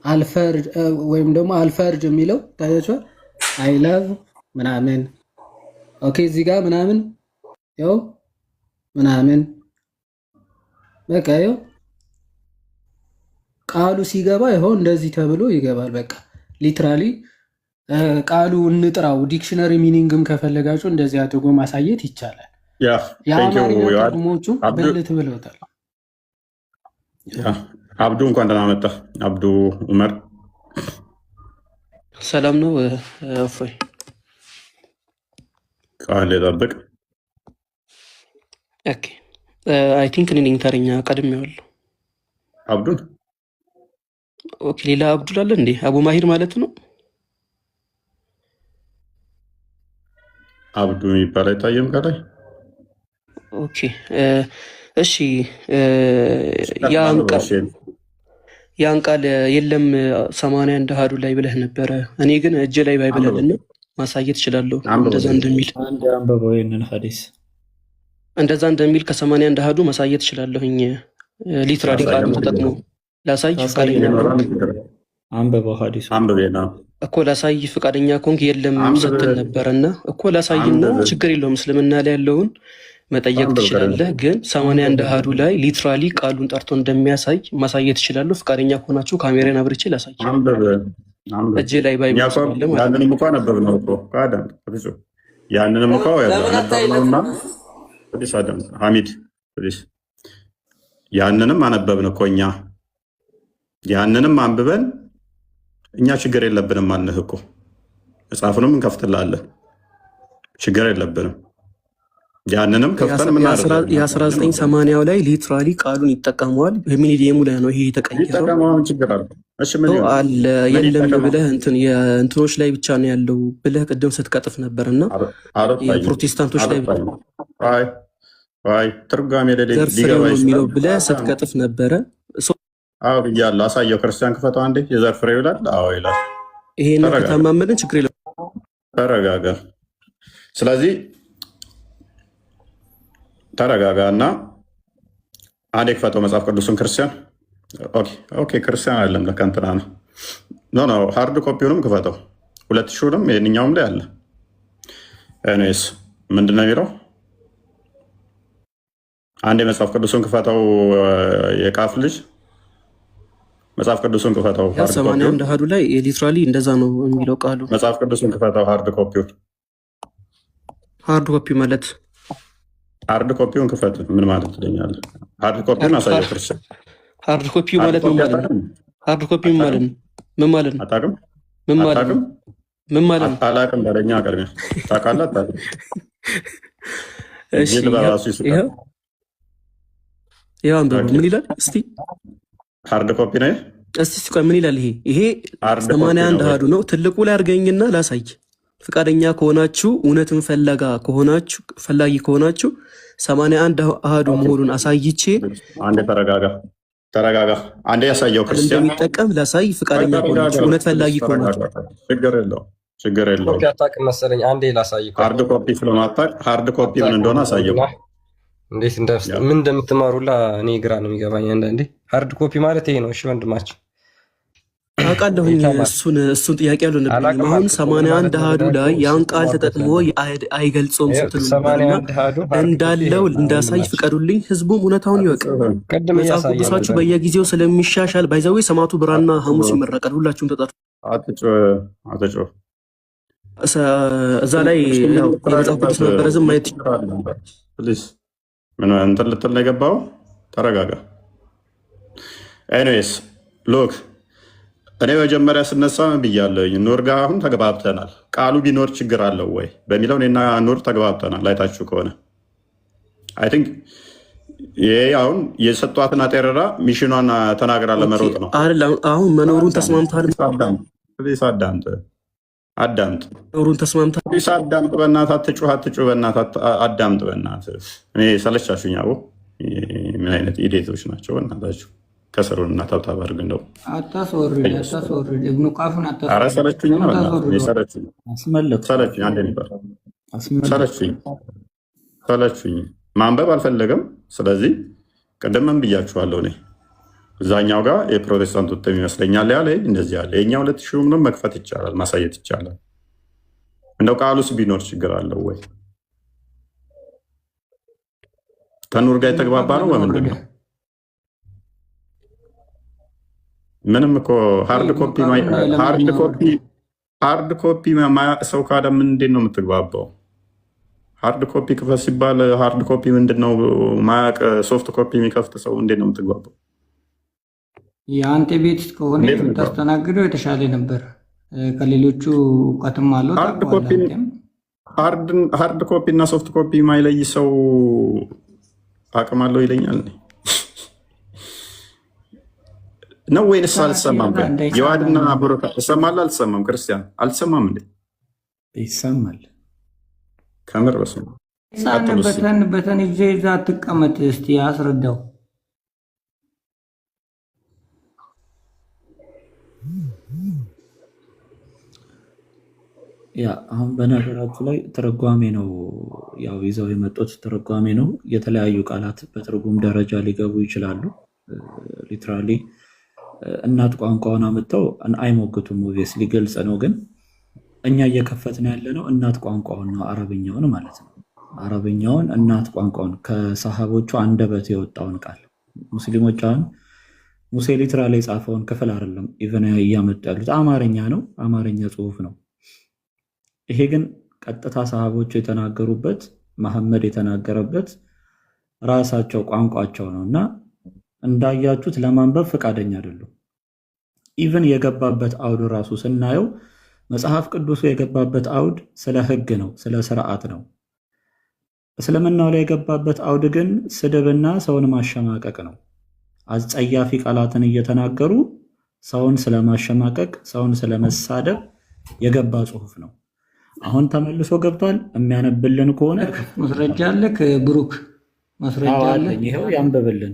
አልፈርጅ ወይም ደግሞ አልፈርጅ የሚለው ይታያችኋል። አይ ላቭ ምናምን ኦኬ እዚህ ጋር ምናምን ያው ምናምን በቃ ያው ቃሉ ሲገባ ይሆን እንደዚህ ተብሎ ይገባል። በቃ ሊትራሊ ቃሉ እንጥራው ዲክሽነሪ ሚኒንግም ከፈለጋችሁ እንደዚህ አድርጎ ማሳየት ይቻላል። የአማርኛ ትርጉሞቹ ብልት ብለውታል። አብዱ እንኳን ደህና መጣህ። አብዱ ዑመር ሰላም ነው። እፎይ ቃል የጠብቅ ኦኬ አይ ቲንክ እኔ ነኝ ተረኛ ቀድሜዋለሁ። አብዱን ኦኬ ሌላ አብዱል አለ እንዴ? አቡ ማሂር ማለት ነው። አብዱ የሚባል አይታየም ከላይ። ኦኬ እሺ ያን ቃል የለም 81 አሃዱ ላይ ብለህ ነበረ። እኔ ግን እጄ ላይ ባይብለልና ማሳየት እችላለሁ እንደዛ እንደሚል አንድ አንበበው ይሄንን ሐዲስ እንደዛ እንደሚል ከ81 አሃዱ ማሳየት እችላለሁኝ። ሊትራሊ ቃሉን ተጠቅሞ ላሳይ ፍቃደኛ አንበበው ሐዲስ አንበበና እኮ ላሳይ ፍቃደኛ ኮንክ የለም ስትል ነበርና እኮ ላሳይና ችግር የለውም እስልምና ላይ ያለውን መጠየቅ ትችላለህ። ግን 81 አሃዱ ላይ ሊትራሊ ቃሉን ጠርቶ እንደሚያሳይ ማሳየት እችላለሁ። ፍቃደኛ ከሆናችሁ ካሜራን አብርቼ ላሳይ። እጄ ላይ ባይብል ያንንም እኮ አነበብነው እኮ ካዳም ፍጹ ያንንም እኮ ያነበብነውና ፕሊስ አዳም ሐሚድ ፕሊስ ያንንም አነበብን እኮ እኛ ያንንም አንብበን እኛ ችግር የለብንም ማንህ እኮ መጽሐፉንም እንከፍትልሃለን ችግር የለብንም። ያንንም ከፍተን ምን አደረገ? የ1980 ላይ ሊትራሊ ቃሉን ይጠቀመዋል። በሚሊኒየሙ ላይ ነው ይሄ የተቀየረው። ይጠቀመዋል። ችግር አለ። እሺ ምን አለ የለም ብለህ የእንትኖች ላይ ብቻ ነው ያለው ብለህ ቅድም ስትቀጥፍ ነበርና የፕሮቴስታንቶች ላይ አይ ትርጓሜ ሊገባ የሚለው ብለህ ስትቀጥፍ ነበረ። አዎ ብያለሁ። አሳየው። ክርስቲያን ክፈተው አንዴ። የዘር ፍሬ ይላል። አዎ ይላል። ይሄን ከተማመንን ችግር የለም። ተረጋጋ። ስለዚህ ተረጋጋ እና አንዴ ክፈተው መጽሐፍ ቅዱስን ክርስቲያን። ኦኬ ክርስቲያን አይደለም ለካ እንትና ነው። ኖ ሃርድ ኮፒውንም ክፈተው 2000ንም ይሄንኛውም ላይ አለ። ኤኒዌይስ ምንድን ነው የሚለው? አንዴ መጽሐፍ ቅዱስን ክፈተው። የቃፍ ልጅ መጽሐፍ ቅዱስን ክፈተው። 81 አሃዱ ላይ ሊትራሊ እንደዛ ነው የሚለው ቃሉ። መጽሐፍ ቅዱስን ክፈተው። ሃርድ ኮፒው ሃርድ ኮፒውን ክፈት። ምን ማለት ትለኛለህ? ሃርድ ኮፒውን አሳየው ክርስቲያን። ሃርድ ኮፒው ማለት ምን ማለት ነው? ሃርድ ኮፒው ማለት ምን ማለት ነው? አታውቅም? ምን ማለት ነው? ምን ማለት ነው? አላውቅም። በለኛ ቀድሜ ታውቃለህ? አታውቅም? እሺ ይሄ አንብቡ። ምን ይላል እስቲ? ሃርድ ኮፒ ነው። እስቲ ቆይ ምን ይላል ይሄ? 81 አሃዱ ነው። ትልቁ ላይ አድርገኝና ላሳይ። ፈቃደኛ ከሆናችሁ እውነትን ፈላጊ ከሆናችሁ 81 አሃዱ መሆኑን አሳይቼ አንዴ ተረጋጋ። አንዴ ያሳየው ክርስቲያን እንደሚጠቀም ላሳይ። ፈቃደኛ ከሆናችሁ እውነት ፈላጊ ከሆናችሁ ችግር የለውም። አታውቅም መሰለኝ። አንዴ ላሳይ። ሃርድ ኮፒ ስለማታውቅ ሃርድ ኮፒ ምን እንደሆነ አሳየው። እንዴት ምን እንደምትማሩላ እኔ ግራ ነው የሚገባኝ አንዳንዴ። ሃርድ ኮፒ ማለት ይሄ ነው። እሺ ወንድማችን አውቃለሁኝ። እሱን ጥያቄ ያልሆነብኝም። አሁን 81 አሃዱ ላይ ያን ቃል ተጠቅሞ አይገልጾም ስትሉ እንዳለው እንዳሳይ ፍቀዱልኝ። ህዝቡም እውነታውን ይወቅ። መጽሐፍ ቅዱሳችሁ በየጊዜው ስለሚሻሻል ባይዘዌ ሰማዕቱ ብራና ሐሙስ ይመረቃል። ሁላችሁም ተጣጡ። እዛ ላይ የመጽሐፍ ቅዱስ ነበረ ዝም ማየት ምን እንትን ልትል ነው የገባው? ተረጋጋ። ኤኒዌይስ ሎክ እኔ መጀመሪያ ስነሳ ብያለሁኝ። ኑር ጋር አሁን ተግባብተናል። ቃሉ ቢኖር ችግር አለው ወይ በሚለው እኔና ኑር ተግባብተናል። አይታችሁ ከሆነ አይ ቲንክ ይሄ አሁን የሰጧትን አጤረራ ሚሽኗን ተናግራ ለመሮጥ ነው። አሁን መኖሩን ተስማምታል። አዳምጥ መኖሩን ተስማምታል። አዳምጥ በእናትህ አትጩህ በእናትህ አዳምጥ በእናትህ። እኔ ሰለቻችሁኝ። አቦ ምን አይነት ኢዴቶች ናቸው በእናታችሁ። ከሰሩን እና ታብታብ አድርግ እንደው አታስወርድ። እብኑ ቃፉን አታስወርድ። ኧረ ሰለችኝ ነው ሰለችኝ። አንዴ ነበር ሰለችኝ። ማንበብ አልፈለገም። ስለዚህ ቅድምም ብያችኋለሁ እኔ እዛኛው ጋር የፕሮቴስታንት ወጥተም ይመስለኛል ያለ እንደዚህ ያለ የኛ 2000 መክፈት ይቻላል፣ ማሳየት ይቻላል። እንደው ቃሉስ ቢኖር ችግር አለው ወይ? ከኑር ጋር የተግባባ ነው በምንድን ነው? ምንም እኮ ሃርድ ኮፒ ሰው ካደ ምን እንዴት ነው የምትግባባው? ሃርድ ኮፒ ክፈት ሲባል ሃርድ ኮፒ ምንድን ነው ማያቅ ሶፍት ኮፒ የሚከፍት ሰው እንዴት ነው የምትግባባው? የአንተ ቤት ከሆነ የምታስተናግደው የተሻለ ነበር። ከሌሎቹ እውቀትም አለው። ሃርድ ኮፒ እና ሶፍት ኮፒ ማይለይ ሰው አቅም አለው ይለኛል ነው ወይንስ አልሰማም? የዋድና ብሮታ እሰማለሁ አልሰማም? ክርስቲያን አልሰማም እንዴ? ይሰማል። ከምር በስመ በተን ይዤ እዛ አትቀመጥ። እስቲ አስረዳው። ያ አሁን በነገራችሁ ላይ ትርጓሜ ነው ያው ይዘው የመጡት ትርጓሜ ነው። የተለያዩ ቃላት በትርጉም ደረጃ ሊገቡ ይችላሉ። ሊትራሊ እናት ቋንቋውን አምጥተው አይሞግቱም። ኦብቪየስሊ ግልጽ ነው። ግን እኛ እየከፈትን ያለ ነው እናት ቋንቋውን ነው፣ አረብኛውን ማለት ነው። አረብኛውን እናት ቋንቋውን ከሰሃቦቹ አንደበት የወጣውን ቃል ሙስሊሞች አሁን ሙሴ ሊትራሊ የጻፈውን ክፍል አይደለም ኢቨን እያመጡ ያሉት አማርኛ ነው፣ አማርኛ ጽሁፍ ነው። ይሄ ግን ቀጥታ ሰሃቦቹ የተናገሩበት መሐመድ የተናገረበት ራሳቸው ቋንቋቸው ነው እና እንዳያችሁት ለማንበብ ፈቃደኛ አይደሉም። ኢቭን የገባበት አውድ ራሱ ስናየው መጽሐፍ ቅዱሱ የገባበት አውድ ስለ ህግ ነው፣ ስለ ስርዓት ነው። እስልምናው ላይ የገባበት አውድ ግን ስድብና ሰውን ማሸማቀቅ ነው። አስጸያፊ ቃላትን እየተናገሩ ሰውን ስለማሸማቀቅ፣ ሰውን ስለመሳደብ የገባ ጽሁፍ ነው። አሁን ተመልሶ ገብቷል። የሚያነብልን ከሆነ ማስረጃ አለክ ብሩክ? ማስረጃ አለኝ። ይሄው ያንብብልን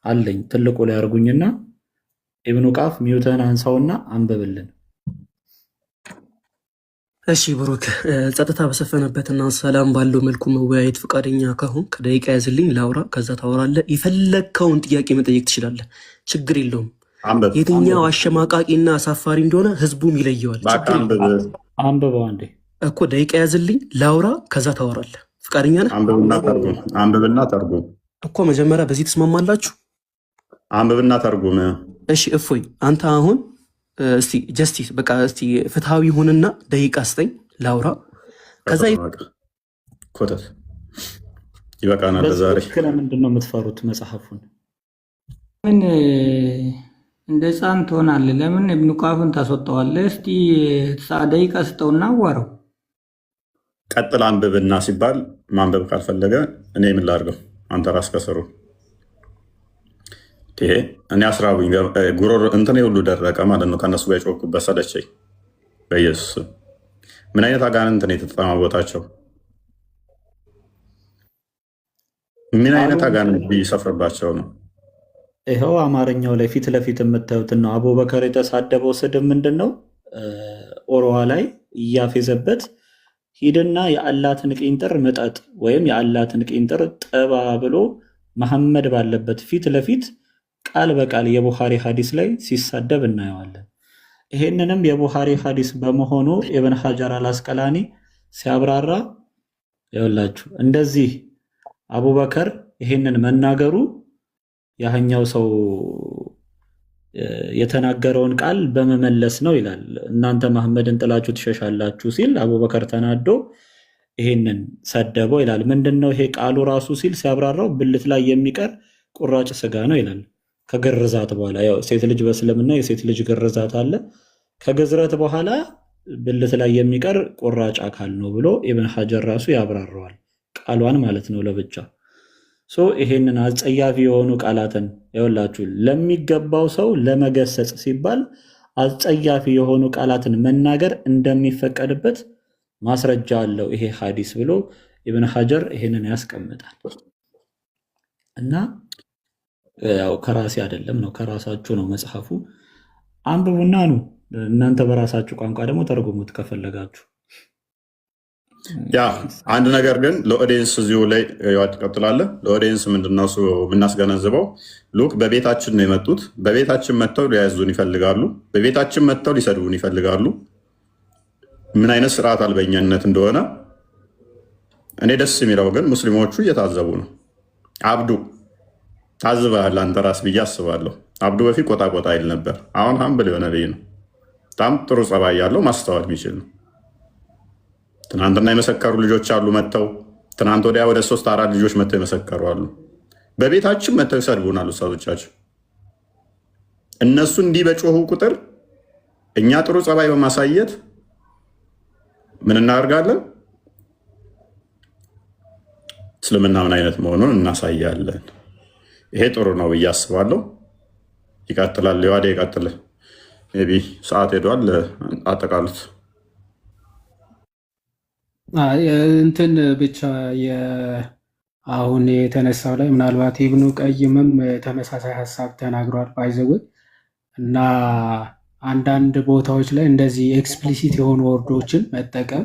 አለኝ። ትልቁ ላይ አርጉኝና ኢብኑ ቃፍ ሚውተን አንሳውና አንብብልን። እሺ ብሩክ፣ ጸጥታ በሰፈነበትና ሰላም ባለው መልኩ መወያየት ፈቃደኛ ከሆን ከደቂቃ ያዝልኝ ላውራ፣ ከዛ ታወራለህ። የፈለግከውን ጥያቄ መጠየቅ ትችላለህ፣ ችግር የለውም። የትኛው አሸማቃቂና አሳፋሪ እንደሆነ ህዝቡም ይለየዋል። አንብበው አንዴ እኮ ደቂቃ ያዝልኝ ላውራ፣ ከዛ ታወራለህ። ፈቃደኛ ነህ? አንብብና ተርጉም እኮ መጀመሪያ በዚህ ትስማማላችሁ? አንብብና ተርጉም። እሺ እፎይ፣ አንተ አሁን እስቲ ጀስቲስ በቃ እስቲ ፍትሃዊ ሁንና ደቂቃ ስጠኝ ላውራ። ከዛ ኮተት ይበቃናል ዛሬ። ለምንድን ነው የምትፈሩት መጽሐፉን? ምን እንደ ህፃን ትሆናለህ? ለምን ኢብኑ ቃፍን ታስወጣዋለህ? እስቲ ደቂቃ ስጠውና አዋረው። ቀጥል አንብብና ሲባል ማንበብ ካልፈለገ እኔ ምን ላድርገው? አንተ ራስ ከስሩ እኔ አስራቡኝ ጉሮሮ እንትን ሁሉ ደረቀ ማለት ነው። ከእነሱ ጋር የጮኩበት ሰለቸኝ። በኢየሱስ ምን አይነት አጋንንት ነው የተጠማወታቸው? ምን አይነት አጋንንት ቢሰፍርባቸው ነው? ይኸው አማርኛው ላይ ፊት ለፊት የምታዩት ነው። አቡበከር የተሳደበው ስድብ ምንድን ነው? ኦሮዋ ላይ እያፌዘበት ሂድና የአላትን ቂንጥር ምጠጥ ወይም የአላትን ቂንጥር ጥባ ብሎ መሐመድ ባለበት ፊት ለፊት ቃል በቃል የቡኻሪ ሐዲስ ላይ ሲሳደብ እናየዋለን። ይሄንንም የቡኻሪ ሐዲስ በመሆኑ ኢብን ሐጀር አልአስቀላኒ ሲያብራራ ይኸውላችሁ እንደዚህ አቡበከር ይሄንን መናገሩ ያህኛው ሰው የተናገረውን ቃል በመመለስ ነው ይላል። እናንተ መሐመድን ጥላችሁ ትሸሻላችሁ ሲል አቡበከር ተናዶ ይሄንን ሰደበው ይላል። ምንድነው ይሄ ቃሉ ራሱ ሲል ሲያብራራው ብልት ላይ የሚቀር ቁራጭ ስጋ ነው ይላል። ከግርዛት በኋላ ያው ሴት ልጅ በእስልምና የሴት ልጅ ግርዛት አለ። ከግዝረት በኋላ ብልት ላይ የሚቀር ቁራጭ አካል ነው ብሎ ኢብን ሐጀር ራሱ ያብራራዋል። ቃሏን ማለት ነው ለብቻ። ይሄንን አጸያፊ የሆኑ ቃላትን ይኸውላችሁ ለሚገባው ሰው ለመገሰጽ ሲባል አጸያፊ የሆኑ ቃላትን መናገር እንደሚፈቀድበት ማስረጃ አለው ይሄ ሐዲስ ብሎ ኢብን ሐጀር ይሄንን ያስቀምጣል። እና ያው ከራሴ አይደለም ነው ከራሳችሁ ነው መጽሐፉ። አንብቡና ኑ እናንተ በራሳችሁ ቋንቋ ደግሞ ተርጉሙት ከፈለጋችሁ። ያ አንድ ነገር ግን ለኦዲየንስ እዚሁ ላይ ትቀጥላለህ። ለኦዲየንስ ምንድነው እሱ የምናስገነዝበው? ሉክ በቤታችን ነው የመጡት። በቤታችን መጥተው ሊያዙን ይፈልጋሉ። በቤታችን መጥተው ሊሰድቡን ይፈልጋሉ። ምን አይነት ስርዓት አልበኛነት እንደሆነ እኔ ደስ የሚለው ግን ሙስሊሞቹ እየታዘቡ ነው። አብዱ ታዝበሃል አንተ ራስ ብዬ አስባለሁ። አብዱ በፊት ቆጣ ቆጣ ይል ነበር። አሁን ሀምብል የሆነ ልጅ ነው። በጣም ጥሩ ጸባይ ያለው ማስተዋል የሚችል ነው። ትናንትና የመሰከሩ ልጆች አሉ መጥተው። ትናንት ወዲያ ወደ 3-4 ልጆች መጥተው የመሰከሩ አሉ። በቤታችን መጥተው ይሰድቡናል ኡስታዞቻችን። እነሱ እንዲህ በጮሁ ቁጥር እኛ ጥሩ ጸባይ በማሳየት ምን እናደርጋለን? እስልምና ምን አይነት መሆኑን እናሳያለን። ይሄ ጥሩ ነው ብዬ አስባለሁ። ይቀጥላል። የዋዴ ይቀጥል። ቢ ሰዓት ሄዷል። አጠቃሉት እንትን ብቻ አሁን የተነሳው ላይ ምናልባት ኢብኑ ቀይምም ተመሳሳይ ሀሳብ ተናግሯል። ባይዘው እና አንዳንድ ቦታዎች ላይ እንደዚህ ኤክስፕሊሲት የሆኑ ወርዶችን መጠቀም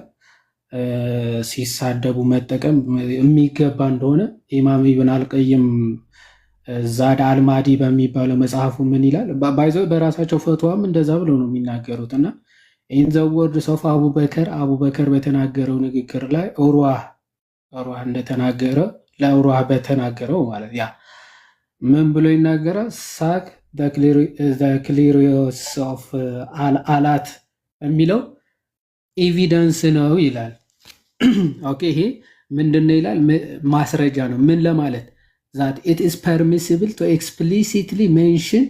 ሲሳደቡ መጠቀም የሚገባ እንደሆነ ኢማም ኢብን አልቀይም ዛድ አልማዲ በሚባለው መጽሐፉ ምን ይላል? ባይዘው በራሳቸው ፈትዋም እንደዛ ብለው ነው የሚናገሩት። እና ኢን ዘ ወርድስ ኦፍ አቡበከር በተናገረው ንግግር ላይ ኡርዋህ እንደተናገረ ለኡርዋህ በተናገረው ማለት ያ ምን ብሎ ይናገራል? ሳክ ክሊሪዮስ ኦፍ አላት የሚለው ኤቪደንስ ነው ይላል። ኦኬ ይሄ ምንድነው ይላል? ማስረጃ ነው። ምን ለማለት that it is permissible to explicitly mention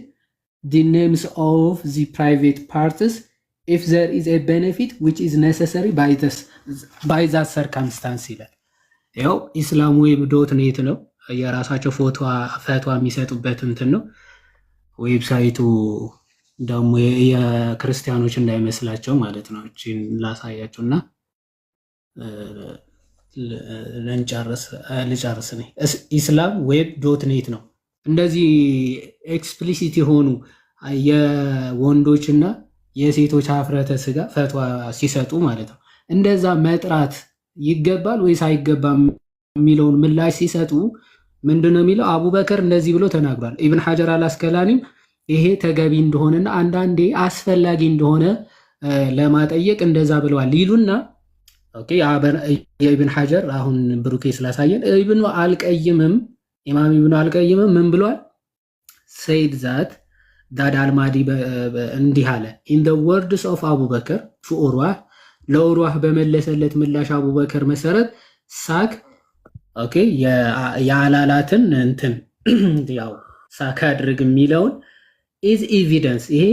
the names of the private parties if there is a benefit which is necessary by that circumstance ይላል። ያው ኢስላም ዌብ ዶት ኔት ነው የራሳቸው ፈትዋ የሚሰጡበት እንትን ነው። ዌብሳይቱ ደግሞ የክርስቲያኖች እንዳይመስላቸው ማለት ነው። እቺን ላሳያቸው እና ልጨርስ ነኝ። ኢስላም ዌብ ዶት ኔት ነው። እንደዚህ ኤክስፕሊሲት የሆኑ የወንዶችና የሴቶች ሀፍረተ ስጋ ፈትዋ ሲሰጡ ማለት ነው። እንደዛ መጥራት ይገባል ወይስ አይገባም የሚለውን ምላሽ ሲሰጡ ምንድነው የሚለው? አቡበከር እንደዚህ ብሎ ተናግሯል። ኢብን ሐጀር አልአስቀላኒም ይሄ ተገቢ እንደሆነና አንዳንዴ አስፈላጊ እንደሆነ ለማጠየቅ እንደዛ ብለዋል ይሉና ኦኬ የኢብን ሐጀር አሁን ብሩኬ ስላሳየን ኢብኑ አልቀይምም ኢማም ኢብኑ አልቀይምም ምን ብሏል? ሰይድ ዛት ዳድ አልማዲ እንዲህ አለ ኢን ዘ ወርድስ ኦፍ አቡበከር ቱ ኡርዋህ ለኡርዋህ በመለሰለት ምላሽ አቡበከር መሰረት ሳክ ኦኬ የአላላትን እንትን ያው ሳክ አድርግ የሚለውን ኢዝ ኤቪደንስ ይሄ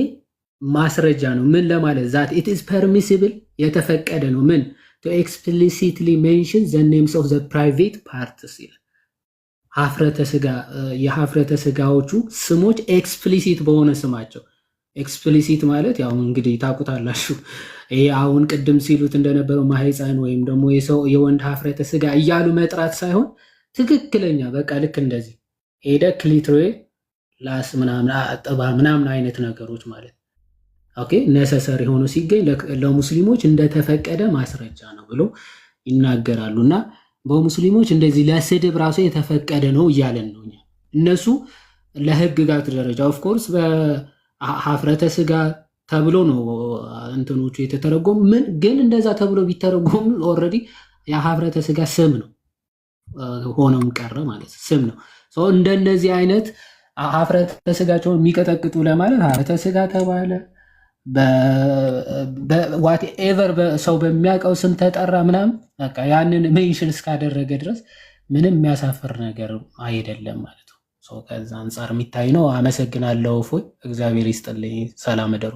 ማስረጃ ነው። ምን ለማለት ዛት ኢት ኢዝ ፐርሚሲብል የተፈቀደ ነው። ምን to explicitly mention the names of the private parts ይላል። የሀፍረተ ስጋዎቹ ስሞች ኤክስፕሊሲት በሆነ ስማቸው ኤክስፕሊሲት ማለት ያው እንግዲህ ታውቁታላችሁ። ይሄ አሁን ቅድም ሲሉት እንደነበረው ማህፀን ወይም ደግሞ የወንድ ሀፍረተ ስጋ እያሉ መጥራት ሳይሆን ትክክለኛ በቃ ልክ እንደዚህ ሄደ ክሊትሮ ላስ ምናምን አጥባ ምናምን አይነት ነገሮች ማለት ኦኬ ነሰሰሪ ሆኖ ሲገኝ ለሙስሊሞች እንደተፈቀደ ማስረጃ ነው ብሎ ይናገራሉ። እና በሙስሊሞች እንደዚህ ለስድብ ራሱ የተፈቀደ ነው እያለን ነው። እነሱ ለህግጋት ደረጃ ኦፍ ኮርስ በሀፍረተ ስጋ ተብሎ ነው እንትኖቹ የተተረጎሙ። ምን ግን እንደዛ ተብሎ ቢተረጎሙ ኦልሬዲ የሀፍረተ ስጋ ስም ነው ሆኖም ቀረ ማለት ስም ነው። እንደነዚህ አይነት ሀፍረተ ስጋቸውን የሚቀጠቅጡ ለማለት ሀፍረተ ስጋ ተባለ ዋትኤቨር ሰው በሚያውቀው ስም ተጠራ ምናምን በቃ ያንን ሜንሽን እስካደረገ ድረስ ምንም የሚያሳፍር ነገር አይደለም ማለት ነው። ከዛ አንጻር የሚታይ ነው። አመሰግናለሁ። እፎይ እግዚአብሔር ይስጥልኝ። ሰላም እደሩ።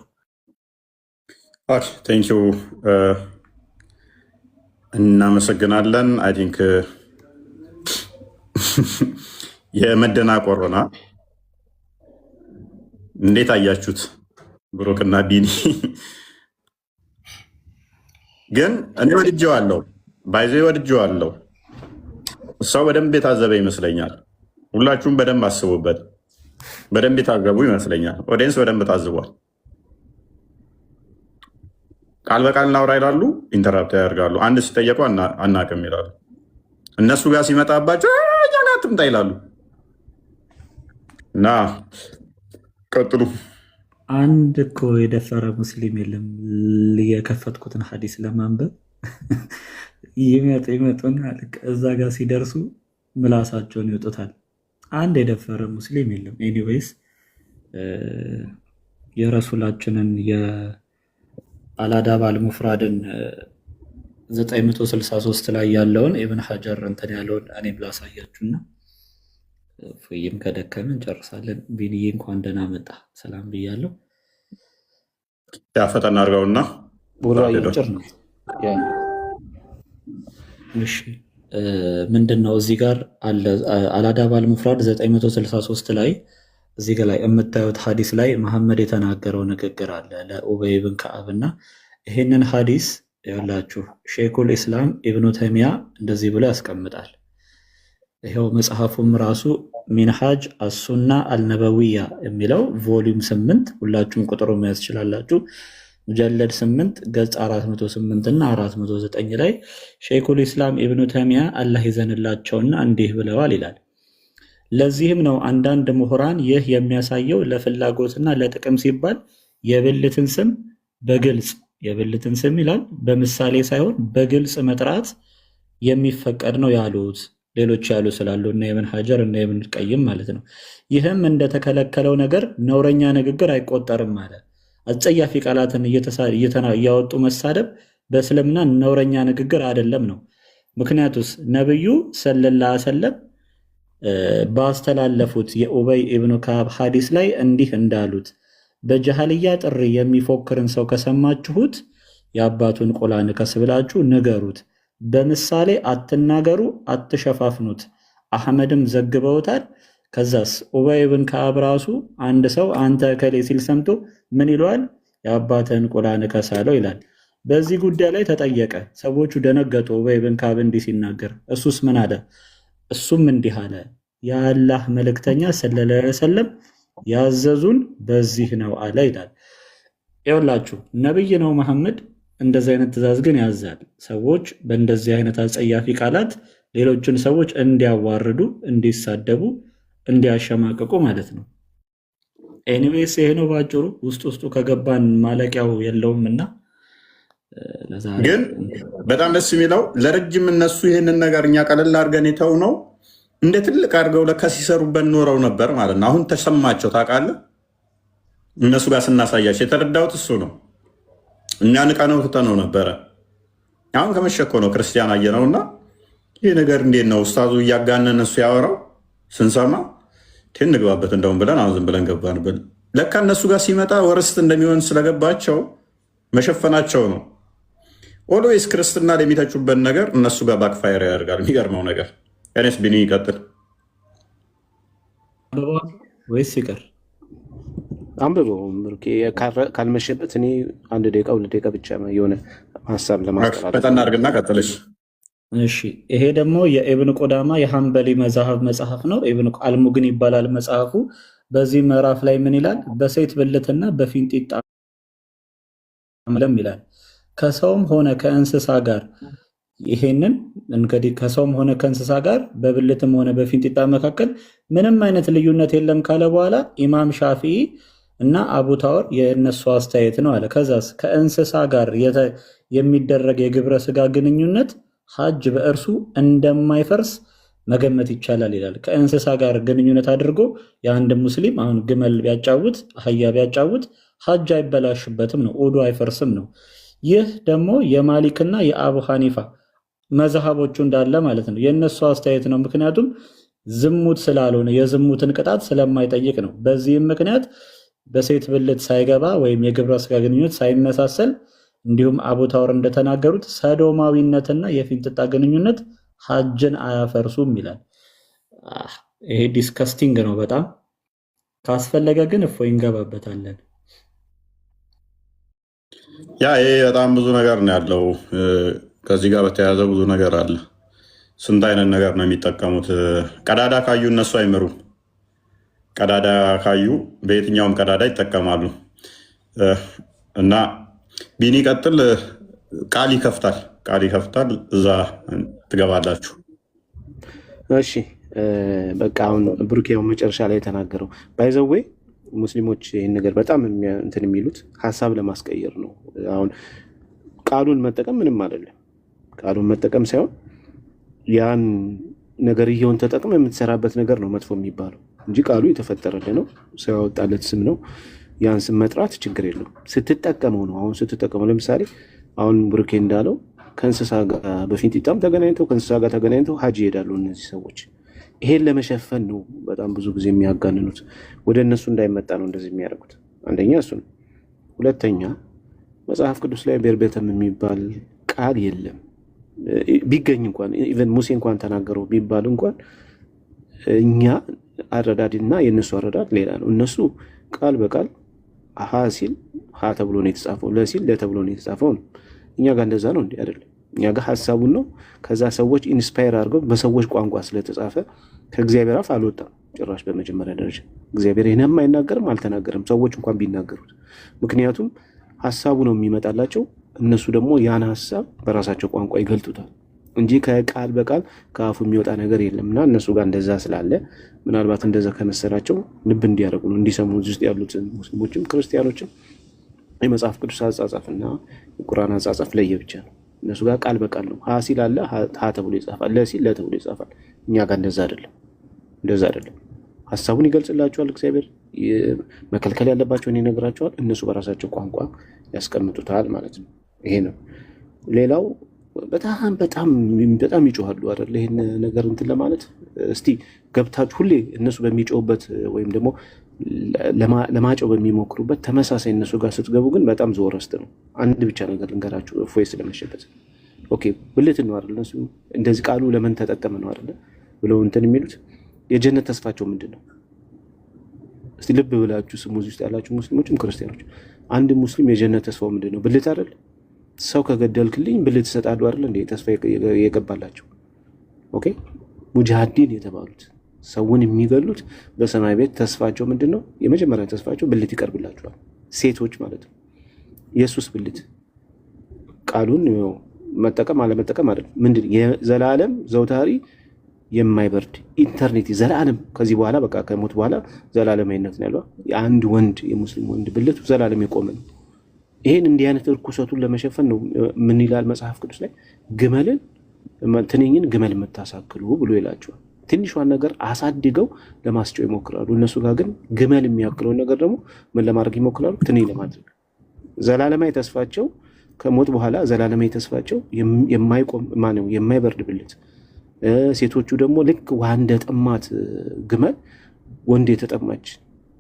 ቴንክ ዩ እናመሰግናለን። አይ ቲንክ የመደናቆርና እንዴት አያችሁት? ብሩክና ቢኒ ግን እኔ ወድጄዋለሁ፣ ባይዘ ወድጄዋለሁ። ሰው በደንብ የታዘበ ይመስለኛል። ሁላችሁም በደንብ አስቡበት። በደንብ የታዘቡ ይመስለኛል። ኦዲየንስ በደንብ ታዝቧል። ቃል በቃል እናውራ ይላሉ፣ ኢንተራፕት ያደርጋሉ። አንድ ሲጠየቁ አናቅም ይላሉ። እነሱ ጋር ሲመጣባቸው እኛ ትምጣ ይላሉ። እና ቀጥሉ። አንድ እኮ የደፈረ ሙስሊም የለም። የከፈትኩትን ሀዲስ ለማንበብ ይመጡና እዛ ጋር ሲደርሱ ምላሳቸውን ይወጡታል። አንድ የደፈረ ሙስሊም የለም። ኤኒዌይስ የረሱላችንን የአልአዳብ አልሙፍራድን 963 ላይ ያለውን ኢብን ሐጀር እንትን ያለውን እኔም ላሳያችሁና ፍይም ከደከመ እንጨርሳለን። ቢንዬ እንኳን ደህና መጣ፣ ሰላም ብያለሁ። ያፈጠና አድርገውና ጭር ነው። እሺ ምንድን ነው እዚህ ጋር አለ አልአዳብ አልሙፍራድ 963 ላይ እዚህ ጋር ላይ የምታዩት ሐዲስ ላይ መሐመድ የተናገረው ንግግር አለ ለኡበይ ብን ከዓብ እና ይሄንን ሐዲስ ያላችሁ ሼኹል ኢስላም ኢብኑ ተይሚያ እንደዚህ ብሎ ያስቀምጣል። ይሄው መጽሐፉም ራሱ ሚንሃጅ አሱና አልነበዊያ የሚለው ቮሊዩም 8 ሁላችሁም ቁጥሩ መያዝ ትችላላችሁ። ሙጀለድ 8 ገጽ 408 እና 409 ላይ ሼኹል ኢስላም ኢብኑ ተይሚያ አላህ ይዘንላቸውና እንዲህ ብለዋል ይላል። ለዚህም ነው አንዳንድ ምሁራን ይህ የሚያሳየው ለፍላጎትና ለጥቅም ሲባል የብልትን ስም በግልጽ የብልትን ስም ይላል በምሳሌ ሳይሆን በግልጽ መጥራት የሚፈቀድ ነው ያሉት። ሌሎች ያሉ ስላሉ እና ኢብን ሐጀር እና ኢብን ቀይም ማለት ነው። ይህም እንደተከለከለው ነገር ነውረኛ ንግግር አይቆጠርም ማለት አጸያፊ ቃላትን እያወጡ መሳደብ በእስልምና ነውረኛ ንግግር አይደለም ነው። ምክንያቱስ ነብዩ ሰለላሁ ዐለይሂ ወሰለም ባስተላለፉት የኡበይ ኢብኑ ከዓብ ሐዲስ ላይ እንዲህ እንዳሉት በጀሃልያ ጥሪ የሚፎክርን ሰው ከሰማችሁት የአባቱን ቆላ ንከስ ብላችሁ ንገሩት፣ በምሳሌ አትናገሩ፣ አትሸፋፍኑት። አህመድም ዘግበውታል። ከዛስ ኡበይ ብን ከዓብ ራሱ አንድ ሰው አንተ እከሌ ሲል ሰምቶ ምን ይለዋል? የአባትህን ቁላ ንከሳለው ይላል። በዚህ ጉዳይ ላይ ተጠየቀ። ሰዎቹ ደነገጡ። ኡበይ ብን ከዓብ እንዲህ ሲናገር እሱስ ምን አለ? እሱም እንዲህ አለ፣ የአላህ መልእክተኛ ሰለላሁ ዐለይሂ ወሰለም ያዘዙን በዚህ ነው አለ ይላል። ይኸውላችሁ ነብይ ነው መሐመድ። እንደዚህ አይነት ትእዛዝ ግን ያዛል። ሰዎች በእንደዚህ አይነት አጸያፊ ቃላት ሌሎችን ሰዎች እንዲያዋርዱ፣ እንዲሳደቡ፣ እንዲያሸማቅቁ ማለት ነው። ኤኒዌይስ ይሄ ነው ባጭሩ። ውስጡ ከገባን ማለቂያው የለውም እና ግን በጣም ደስ የሚለው ለረጅም እነሱ ይህንን ነገር እኛ ቀለል አድርገን የተው ነው እንደ ትልቅ አድርገው ለካ ሲሰሩበት ኖረው ነበር ማለት ነው። አሁን ተሰማቸው ታውቃለህ። እነሱ ጋር ስናሳያቸው የተረዳሁት እሱ ነው። እኛ ንቀነው ትተነው ነበረ። አሁን ከመሸኮ ነው ክርስቲያን አየነውና ይህ ነገር እንዴት ነው ኡስታዙ እያጋነነ እሱ ያወራው ስንሰማ እንግባበት እንደውም ብለን አሁን ዝም ብለን ገባንበት። ለካ እነሱ ጋር ሲመጣ ወርስት እንደሚሆን ስለገባቸው መሸፈናቸው ነው። ኦልዌይስ ክርስትና የሚተቹበት ነገር እነሱ ጋር ባክፋየር ያደርጋል። የሚገርመው ነገር እኔስ ቢኒ ይቀጥል ወይስ ይቀር? አንብበው ካልመሸበት እኔ 1 ደቂቃ 2 ደቂቃ ብቻ የሆነ ሀሳብ ለማስተላለፍ በጣም አድርግና ቀጥልሽ። እሺ ይሄ ደግሞ የኢብን ቁዳማ የሐንበሊ መዛሀብ መጽሐፍ ነው። ኢብን አልሙግን ይባላል መጽሐፉ። በዚህ ምዕራፍ ላይ ምን ይላል? በሴት ብልትና በፊንጢጣ ይላል። ከሰውም ሆነ ከእንስሳ ጋር ይሄንን እንግዲህ ከሰውም ሆነ ከእንስሳ ጋር በብልትም ሆነ በፊንጢጣ መካከል ምንም አይነት ልዩነት የለም ካለ በኋላ ኢማም ሻፊዒ እና አቡ ታወር የእነሱ አስተያየት ነው አለ። ከዛስ ከእንስሳ ጋር የሚደረግ የግብረ ስጋ ግንኙነት ሐጅ በእርሱ እንደማይፈርስ መገመት ይቻላል ይላል። ከእንስሳ ጋር ግንኙነት አድርጎ የአንድ ሙስሊም አሁን ግመል ቢያጫውት አህያ ቢያጫውት ሐጅ አይበላሽበትም ነው፣ ኡዱ አይፈርስም ነው። ይህ ደግሞ የማሊክና የአቡ ሐኒፋ መዝሃቦቹ እንዳለ ማለት ነው የእነሱ አስተያየት ነው። ምክንያቱም ዝሙት ስላልሆነ የዝሙትን ቅጣት ስለማይጠይቅ ነው። በዚህም ምክንያት በሴት ብልት ሳይገባ ወይም የግብረ ስጋ ግንኙነት ሳይመሳሰል እንዲሁም አቡ ታወር እንደተናገሩት ሰዶማዊነትና የፊንጢጣ ግንኙነት ሐጅን አያፈርሱም ይላል። ይሄ ዲስከስቲንግ ነው በጣም። ካስፈለገ ግን እፎይ እንገባበታለን። ይሄ በጣም ብዙ ነገር ነው ያለው። ከዚህ ጋር በተያያዘ ብዙ ነገር አለ። ስንት አይነት ነገር ነው የሚጠቀሙት። ቀዳዳ ካዩ እነሱ አይምሩም። ቀዳዳ ካዩ በየትኛውም ቀዳዳ ይጠቀማሉ። እና ቢኒ ቀጥል። ቃል ይከፍታል። እዛ ትገባላችሁ። እሺ በቃ አሁን ብሩኬው መጨረሻ ላይ የተናገረው ባይዘዌ ሙስሊሞች ይህን ነገር በጣም እንትን የሚሉት ሀሳብ ለማስቀየር ነው። አሁን ቃሉን መጠቀም ምንም አይደለም። ቃሉን መጠቀም ሳይሆን ያን ነገርየውን ተጠቅመ የምትሰራበት ነገር ነው መጥፎ የሚባለው እንጂ ቃሉ የተፈጠረልህ ነው፣ ሰው ያወጣለት ስም ነው። ያን ስም መጥራት ችግር የለውም። ስትጠቀመው ነው። አሁን ስትጠቀመው ለምሳሌ አሁን ብሩኬ እንዳለው ከእንስሳ ጋር በፊንጢጣም ተገናኝተው ከእንስሳ ጋር ተገናኝተው ሀጅ ይሄዳሉ እነዚህ ሰዎች። ይሄን ለመሸፈን ነው በጣም ብዙ ጊዜ የሚያጋንኑት። ወደ እነሱ እንዳይመጣ ነው እንደዚህ የሚያደርጉት። አንደኛ እሱ ነው። ሁለተኛ መጽሐፍ ቅዱስ ላይ ቤርቤተም የሚባል ቃል የለም። ቢገኝ እንኳን ኢቨን ሙሴ እንኳን ተናገረው ቢባል እንኳን እኛ አረዳድና የእነሱ አረዳድ ሌላ ነው። እነሱ ቃል በቃል ሀ ሲል ሀ ተብሎ ነው የተጻፈው፣ ለሲል ለተብሎ ነው የተጻፈው ነው። እኛ ጋር እንደዛ ነው እንዴ? አይደለም። እኛ ጋር ሀሳቡን ነው ከዛ ሰዎች ኢንስፓየር አድርገው በሰዎች ቋንቋ ስለተጻፈ ከእግዚአብሔር አፍ አልወጣም ጭራሽ። በመጀመሪያ ደረጃ እግዚአብሔር ይህንም አይናገርም አልተናገርም፣ ሰዎች እንኳን ቢናገሩት። ምክንያቱም ሀሳቡ ነው የሚመጣላቸው፣ እነሱ ደግሞ ያን ሀሳብ በራሳቸው ቋንቋ ይገልጡታል እንጂ ከቃል በቃል ከአፉ የሚወጣ ነገር የለም። እና እነሱ ጋር እንደዛ ስላለ ምናልባት እንደዛ ከመሰላቸው ልብ እንዲያደርጉ ነው፣ እንዲሰሙ ውስጥ ያሉት ሙስሊሞችም ክርስቲያኖችም የመጽሐፍ ቅዱስ አጻጻፍና የቁርአን አጻጻፍ ለየብቻ ነው። እነሱ ጋር ቃል በቃል ነው። ሀ ሲል አለ ሀ ተብሎ ይጻፋል፣ ለሲል ለተብሎ ይጻፋል። እኛ ጋር እንደዛ አይደለም። ሀሳቡን ይገልጽላቸዋል እግዚአብሔር፣ መከልከል ያለባቸውን ይነግራቸዋል፣ እነሱ በራሳቸው ቋንቋ ያስቀምጡታል ማለት ነው። ይሄ ነው። ሌላው በጣም ይጮሃሉ አይደል? ይሄን ነገር እንትን ለማለት እስቲ ገብታችሁ ሁሌ እነሱ በሚጮሁበት ወይም ደግሞ ለማጨው በሚሞክሩበት ተመሳሳይ እነሱ ጋር ስትገቡ ግን በጣም ዘወረስት ነው። አንድ ብቻ ነገር ልንገራችሁ፣ እፎይ ስለመሸበት ኦኬ ብልት ነው አይደል? እነሱ እንደዚህ ቃሉ ለምን ተጠቀመ ነው አይደል ብለው እንትን የሚሉት የጀነት ተስፋቸው ምንድን ነው? እስቲ ልብ ብላችሁ ስሙ። እዚህ ውስጥ ያላችሁ ሙስሊሞችም ክርስቲያኖች፣ አንድ ሙስሊም የጀነት ተስፋው ምንድን ነው? ብልት አይደል? ሰው ከገደልክልኝ ብልት እሰጣለሁ አይደል እንዴ ተስፋ የገባላቸው። ኦኬ ሙጃሂዲን የተባሉት ሰውን የሚገሉት በሰማይ ቤት ተስፋቸው ምንድን ነው? የመጀመሪያ ተስፋቸው ብልት ይቀርብላቸዋል። ሴቶች ማለት ነው። ኢየሱስ ብልት ቃሉን መጠቀም አለመጠቀም አይደለም። ምንድን የዘላለም ዘውታሪ የማይበርድ ኢተርኒቲ ዘላለም ከዚህ በኋላ በቃ ከሞት በኋላ ዘላለማዊነት ነው ያለው። የአንድ ወንድ የሙስሊም ወንድ ብልቱ ዘላለም የቆመ ነው። ይሄን እንዲህ አይነት እርኩሰቱን ለመሸፈን ነው ምን ይላል መጽሐፍ ቅዱስ ላይ ግመልን ትንኝን ግመል የምታሳክሉ ብሎ ይላቸዋል። ትንሿን ነገር አሳድገው ለማስጨው ይሞክራሉ። እነሱ ጋር ግን ግመል የሚያክለውን ነገር ደግሞ ምን ለማድረግ ይሞክራሉ? ትንኝ ለማድረግ። ዘላለማዊ ተስፋቸው ከሞት በኋላ ዘላለማዊ ተስፋቸው የማይቆም ማነው የማይበርድ ብልት። ሴቶቹ ደግሞ ልክ ውሃ እንደጠማት ግመል ወንድ የተጠማች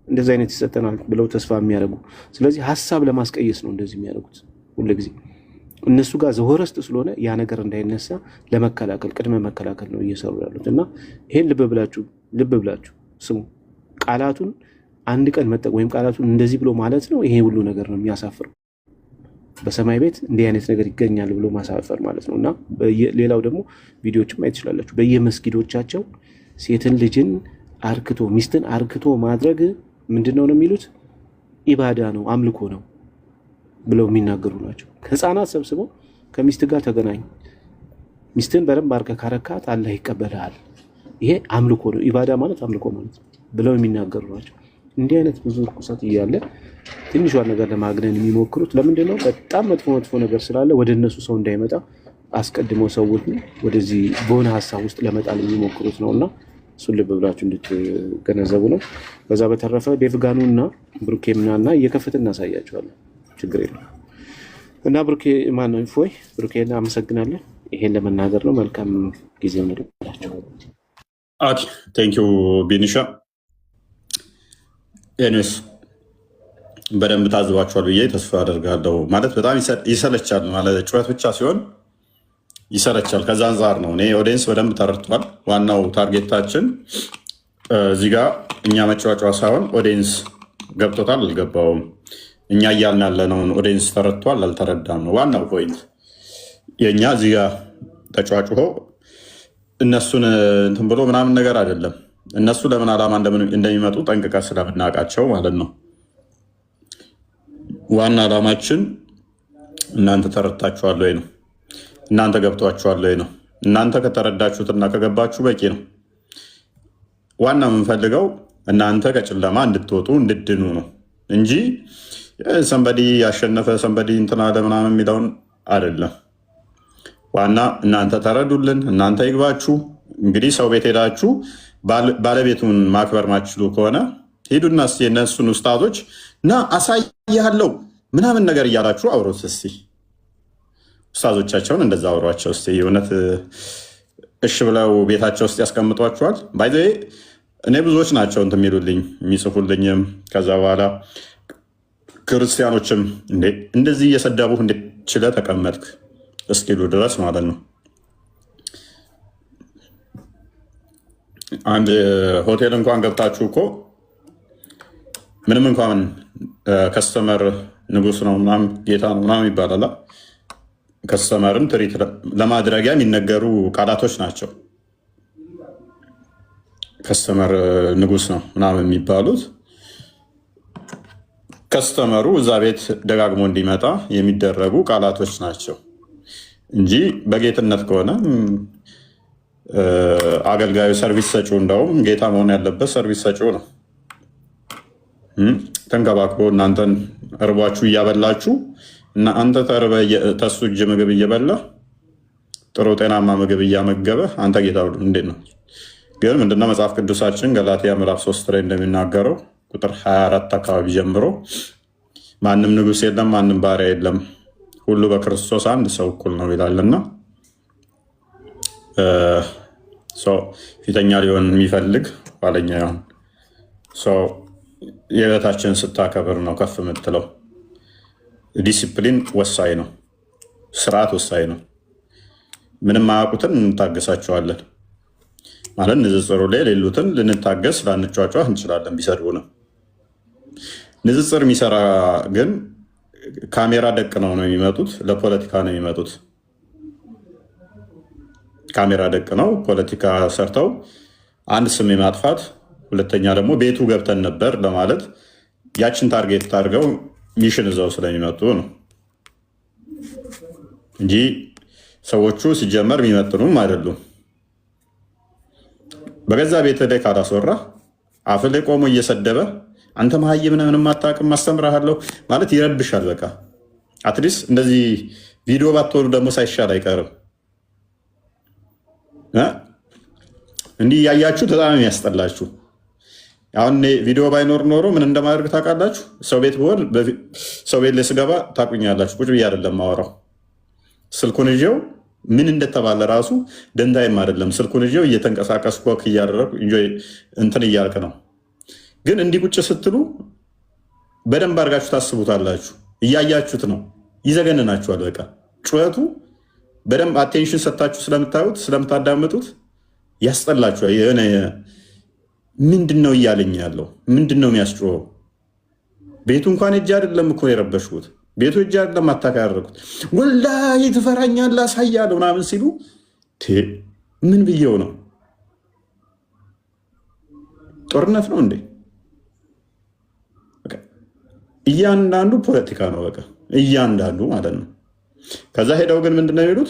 እንደዚህ አይነት ይሰጠናል ብለው ተስፋ የሚያደርጉ። ስለዚህ ሀሳብ ለማስቀየስ ነው እንደዚህ የሚያደርጉት ሁልጊዜ። እነሱ ጋር ዘወረስት ስለሆነ ያ ነገር እንዳይነሳ ለመከላከል ቅድመ መከላከል ነው እየሰሩ ያሉት። እና ይሄን ልብ ብላችሁ ስሙ። ቃላቱን አንድ ቀን መጠቅ ወይም ቃላቱን እንደዚህ ብሎ ማለት ነው ይሄ ሁሉ ነገር ነው የሚያሳፍረው። በሰማይ ቤት እንዲህ አይነት ነገር ይገኛል ብሎ ማሳፈር ማለት ነው። እና ሌላው ደግሞ ቪዲዮዎችም ማየት ትችላላችሁ። በየመስጊዶቻቸው ሴትን ልጅን አርክቶ ሚስትን አርክቶ ማድረግ ምንድነው ነው የሚሉት? ኢባዳ ነው፣ አምልኮ ነው ብለው የሚናገሩ ናቸው። ህፃናት ሰብስበው ከሚስት ጋር ተገናኝ፣ ሚስትን በደንብ አድርገህ ካረካት አላህ ይቀበልሃል፣ ይሄ አምልኮ ነው፣ ኢባዳ ማለት አምልኮ ማለት ነው ብለው የሚናገሩ ናቸው። እንዲህ አይነት ብዙ ርኩሰት እያለ ትንሿን ነገር ለማግነን የሚሞክሩት ለምንድን ነው? በጣም መጥፎ ነገር ስላለ ወደ እነሱ ሰው እንዳይመጣ አስቀድመው ሰዎች ወደዚህ በሆነ ሀሳብ ውስጥ ለመጣል የሚሞክሩት ነው። እና እሱን ልብ ብላችሁ እንድትገነዘቡ ነው። በዛ በተረፈ ዴቭጋኑ እና ብሩኬ ምናና እየከፈትን እናሳያቸዋለን። ችግር የለም። እና ብሩኬ ማነው ፎይ ብሩኬና አመሰግናለን። ይሄን ለመናገር ነው። መልካም ጊዜ እንድላቸው። ኦኬ ቴንክ ዩ ቢኒሻ። ኤኒዌይስ በደንብ ታዝባችኋል ብዬ ተስፋ አደርጋለሁ። ማለት በጣም ይሰለቻል ማለት ጩኸት ብቻ ሲሆን ይሰለቻል። ከዛ አንጻር ነው እኔ ኦዲየንስ በደንብ ተረድቷል። ዋናው ታርጌታችን እዚህ ጋር እኛ መጫወጫ ሳይሆን ኦዲየንስ ገብቶታል አልገባውም፣ እኛ እያልን ያለነውን ኦዲየንስ ተረድቷል አልተረዳም ነው ዋናው ፖይንት። የእኛ እዚህ ጋር ተጫዋጭሆ እነሱን እንትን ብሎ ምናምን ነገር አይደለም። እነሱ ለምን ዓላማ እንደሚመጡ ጠንቅቀ ስለምናውቃቸው ማለት ነው። ዋና ዓላማችን እናንተ ተረድታችኋል ወይ ነው፣ እናንተ ገብቷችኋል ወይ ነው። እናንተ ከተረዳችሁትና ከገባችሁ በቂ ነው። ዋና የምንፈልገው እናንተ ከጨለማ እንድትወጡ እንድድኑ ነው እንጂ ሰንበዲ ያሸነፈ ሰንበዲ እንትና ለምናምን የሚለውን አይደለም። ዋና እናንተ ተረዱልን፣ እናንተ ይግባችሁ። እንግዲህ ሰው ቤት ሄዳችሁ ባለቤቱን ማክበር ማችሉ ከሆነ ሄዱና እስኪ የነሱን ውስጣቶች እና አሳያለው ምናምን ነገር እያላችሁ አውሮት እስኪ ኡስታዞቻቸውን እንደዛ አውሯቸው እስኪ። እውነት እሺ ብለው ቤታቸው ውስጥ ያስቀምጧቸዋል። ባይ ዘ ወይ እኔ ብዙዎች ናቸው እንትን የሚሉልኝ የሚጽፉልኝም ከዛ በኋላ ክርስቲያኖችም እንደዚህ እየሰደቡህ እንዴት ችለህ ተቀመጥክ እስኪሉ ድረስ ማለት ነው። አንድ ሆቴል እንኳን ገብታችሁ እኮ ምንም እንኳን ከስተመር ንጉስ ነው ምናምን ጌታ ነው ምናምን ይባላል። ከስተመርን ትሪት ለማድረጊያ የሚነገሩ ቃላቶች ናቸው። ከስተመር ንጉስ ነው ምናምን የሚባሉት ከስተመሩ እዛ ቤት ደጋግሞ እንዲመጣ የሚደረጉ ቃላቶች ናቸው እንጂ በጌትነት ከሆነ አገልጋዩ ሰርቪስ ሰጪው እንደውም ጌታ መሆን ያለበት ሰርቪስ ሰጪው ነው። ተንከባክቦ እናንተን እርቧችሁ እያበላችሁ እና አንተ ተርበህ ተሱ እጅ ምግብ እየበላ ጥሩ ጤናማ ምግብ እያመገበ አንተ ጌታ እንዴት ነው? ግን ምንድነው መጽሐፍ ቅዱሳችን ገላትያ ምዕራፍ 3 ላይ እንደሚናገረው ቁጥር 24 አካባቢ ጀምሮ ማንም ንጉስ የለም፣ ማንም ባሪያ የለም፣ ሁሉ በክርስቶስ አንድ ሰው እኩል ነው ይላልና ፊተኛ ሊሆን የሚፈልግ ኋለኛ ይሆን። የቤታችን ስታከብር ነው ከፍ የምትለው። ዲሲፕሊን ወሳኝ ነው፣ ስርዓት ወሳኝ ነው። ምንም አያውቁትን እንታገሳቸዋለን ማለት ንጽጽሩ ላይ የሌሉትን ልንታገስ ላንጫጫህ እንችላለን ቢሰድቡንም። ንጽጽር የሚሰራ ግን ካሜራ ደቅ ነው የሚመጡት፣ ለፖለቲካ ነው የሚመጡት። ካሜራ ደቅ ነው ፖለቲካ ሰርተው አንድ ስም የማጥፋት ሁለተኛ ደግሞ ቤቱ ገብተን ነበር ለማለት ያችን ታርጌት ታርገው ሚሽን እዛው ስለሚመጡ ነው እንጂ ሰዎቹ ሲጀመር የሚመጥኑም አይደሉም። በገዛ ቤት ላይ ካላስወራ አፍ ላይ ቆሞ እየሰደበ አንተ መሀይም ነህ ምንም አታውቅም አስተምርሃለሁ ማለት ይረብሻል። በቃ አትሊስት እንደዚህ ቪዲዮ ባትሆኑ ደግሞ ሳይሻል አይቀርም። እንዲህ እያያችሁ በጣም የሚያስጠላችሁ። አሁን ቪዲዮ ባይኖር ኖሮ ምን እንደማደርግ ታውቃላችሁ? ሰው ቤት ብሆን ሰው ቤት ላይ ስገባ ታውቁኛላችሁ። ቁጭ ብዬ አይደለም ማወራው፣ ስልኩን ይዤው ምን እንደተባለ ራሱ ደንታይም አይደለም። ስልኩን ይዤው እየተንቀሳቀስኩ ወክ እያደረኩ እንትን እያልክ ነው። ግን እንዲህ ቁጭ ስትሉ በደንብ አድርጋችሁ ታስቡታላችሁ። እያያችሁት ነው፣ ይዘገንናችኋል። በቃ ጩኸቱ በደንብ አቴንሽን ሰጥታችሁ ስለምታዩት ስለምታዳምጡት ያስጠላችኋል። የሆነ ምንድን ነው እያለኝ ያለው ምንድን ነው የሚያስጮኸው? ቤቱ እንኳን እጅ አይደለም እኮ የረበሽኩት፣ ቤቱ እጅ አይደለም አታካ ያደረኩት። ወላሂ ትፈራኛለህ አሳያለሁ ምናምን ሲሉ ምን ብየው ነው? ጦርነት ነው እንዴ? እያንዳንዱ ፖለቲካ ነው በቃ እያንዳንዱ ማለት ነው። ከዛ ሄደው ግን ምንድነው የሚሉት?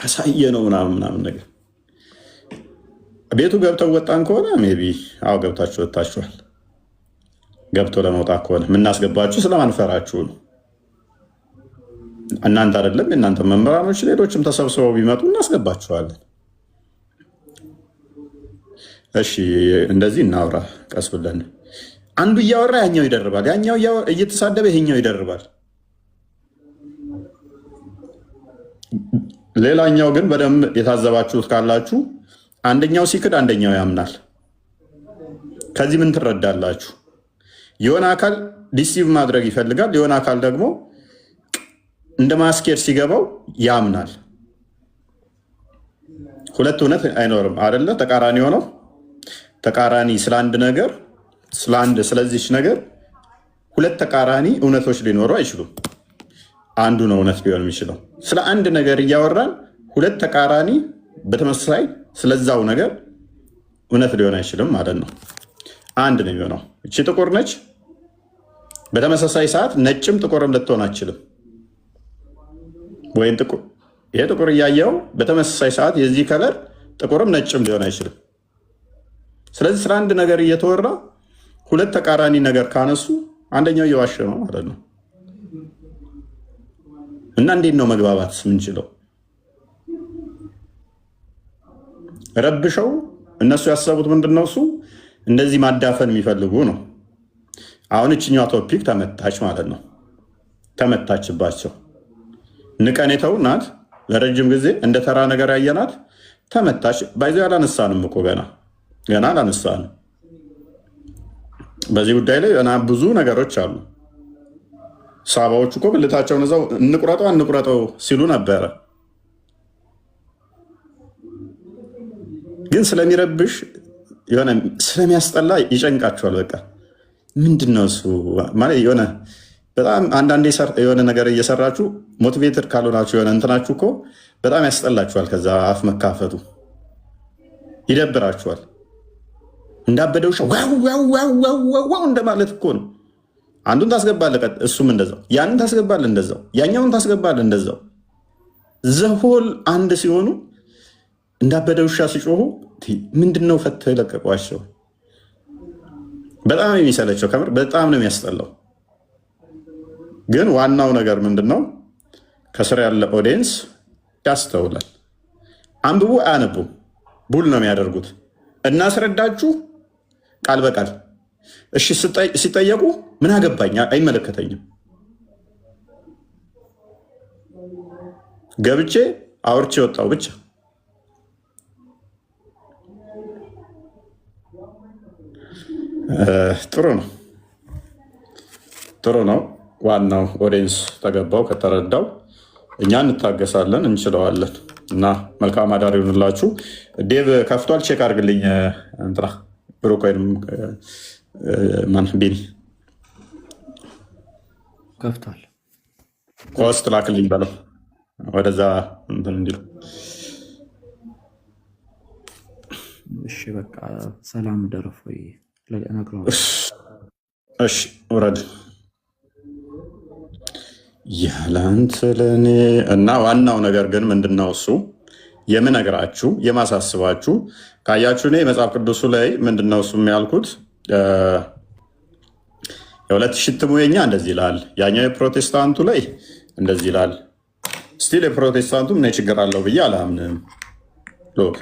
አሳየ ነው ምናምን ነገር። ቤቱ ገብተው ወጣን ከሆነ ሜይ ቢ አዎ ገብታችሁ ወጣችኋል። ገብቶ ለመውጣት ከሆነ የምናስገባችሁ ስለማንፈራችሁ ነው። እናንተ አይደለም የእናንተ መምህራኖች ሌሎችም ተሰብስበው ቢመጡ እናስገባችኋለን። እሺ እንደዚህ እናውራ ቀስ ብለን። አንዱ እያወራ ያኛው ይደርባል፣ ያኛው እየተሳደበ ይሄኛው ይደርባል። ሌላኛው ግን በደንብ የታዘባችሁት ካላችሁ አንደኛው ሲክድ አንደኛው ያምናል። ከዚህ ምን ትረዳላችሁ? የሆነ አካል ዲሲቭ ማድረግ ይፈልጋል፣ የሆነ አካል ደግሞ እንደ ማስኬድ ሲገባው ያምናል። ሁለት እውነት አይኖርም አይደለ? ተቃራኒ ሆነው ተቃራኒ ስለ አንድ ነገር ስለዚች ነገር ሁለት ተቃራኒ እውነቶች ሊኖሩ አይችሉም። አንዱ ነው እውነት ሊሆን የሚችለው። ስለ አንድ ነገር እያወራን ሁለት ተቃራኒ በተመሳሳይ ስለዛው ነገር እውነት ሊሆን አይችልም ማለት ነው። አንድ ነው የሚሆነው። እቺ ጥቁር ነች፣ በተመሳሳይ ሰዓት ነጭም ጥቁርም ልትሆን አችልም። ወይም ይሄ ጥቁር እያየው በተመሳሳይ ሰዓት የዚህ ከለር ጥቁርም ነጭም ሊሆን አይችልም። ስለዚህ ስለ አንድ ነገር እየተወራ ሁለት ተቃራኒ ነገር ካነሱ አንደኛው እየዋሸ ነው ማለት ነው። እና እንዴት ነው መግባባት ምንችለው? ረብሸው እነሱ ያሰቡት ምንድነው? እሱ እንደዚህ ማዳፈን የሚፈልጉ ነው። አሁን እችኛዋ ቶፒክ ተመታች ማለት ነው። ተመታችባቸው። ንቀኔተው ናት። ለረጅም ጊዜ እንደ ተራ ነገር ያየናት ተመታች። ባይዞ አላነሳንም እኮ ገና አላነሳንም። በዚህ ጉዳይ ላይ ገና ብዙ ነገሮች አሉ። ሳባዎቹ እኮ ብልታቸውን እዛው እንቁረጠው ሲሉ ነበረ። ግን ስለሚረብሽ የሆነ ስለሚያስጠላ ይጨንቃቸዋል። በቃ ምንድነው እሱ ማለት የሆነ በጣም አንዳንዴ የሆነ ነገር እየሰራችሁ ሞቲቬትድ ካልሆናችሁ የሆነ እንትናችሁ እኮ በጣም ያስጠላችኋል። ከዛ አፍ መካፈቱ ይደብራችኋል። እንዳበደ ውሻ ዋው እንደማለት እኮ ነው። አንዱን ታስገባለህ፣ እሱም እንደዛው፣ ያንን ታስገባለህ እንደዛው፣ ያኛውን ታስገባለህ እንደዛው። ዘሆል አንድ ሲሆኑ እንዳበደ ውሻ ሲጮሁ ምንድነው ፈተው የለቀቋቸው? በጣም የሚሰለቸው ከምር በጣም ነው የሚያስጠላው። ግን ዋናው ነገር ምንድነው? ከስር ያለ ኦዲየንስ ያስተውላል። አንብቡ አያነቡም፣ ቡል ነው የሚያደርጉት። እናስረዳችሁ ቃል በቃል እሺ ሲጠየቁ ምን አገባኝ አይመለከተኝም፣ ገብቼ አውርቼ ወጣው ብቻ። ጥሩ ነው። ዋናው ኦዲየንስ ተገባው ከተረዳው እኛ እንታገሳለን፣ እንችለዋለን። እና መልካም አዳር ይሁንላችሁ። ዴቭ ከፍቷል፣ ቼክ አድርግልኝ። እንትና ብሩክ ወይም ማን ቢኒ ከፍቷል። ፖስት ላክልኝ በለው ወደዛ እንትን እንዲሉ። እሺ በቃ ሰላም ደረፎይ ለነግረው። እሺ ውረድ ያላንተ ለኔ እና ዋናው ነገር ግን ምንድነው እሱ የምነግራችሁ የማሳስባችሁ ካያችሁ እኔ መጽሐፍ ቅዱሱ ላይ ምንድነው እሱ የሚያልኩት የሁለት ሽትሙ የኛ እንደዚህ ይላል፣ ያኛው የፕሮቴስታንቱ ላይ እንደዚህ ይላል። ስቲል የፕሮቴስታንቱ ምን ችግር አለው ብዬ አላምንም። ሎክ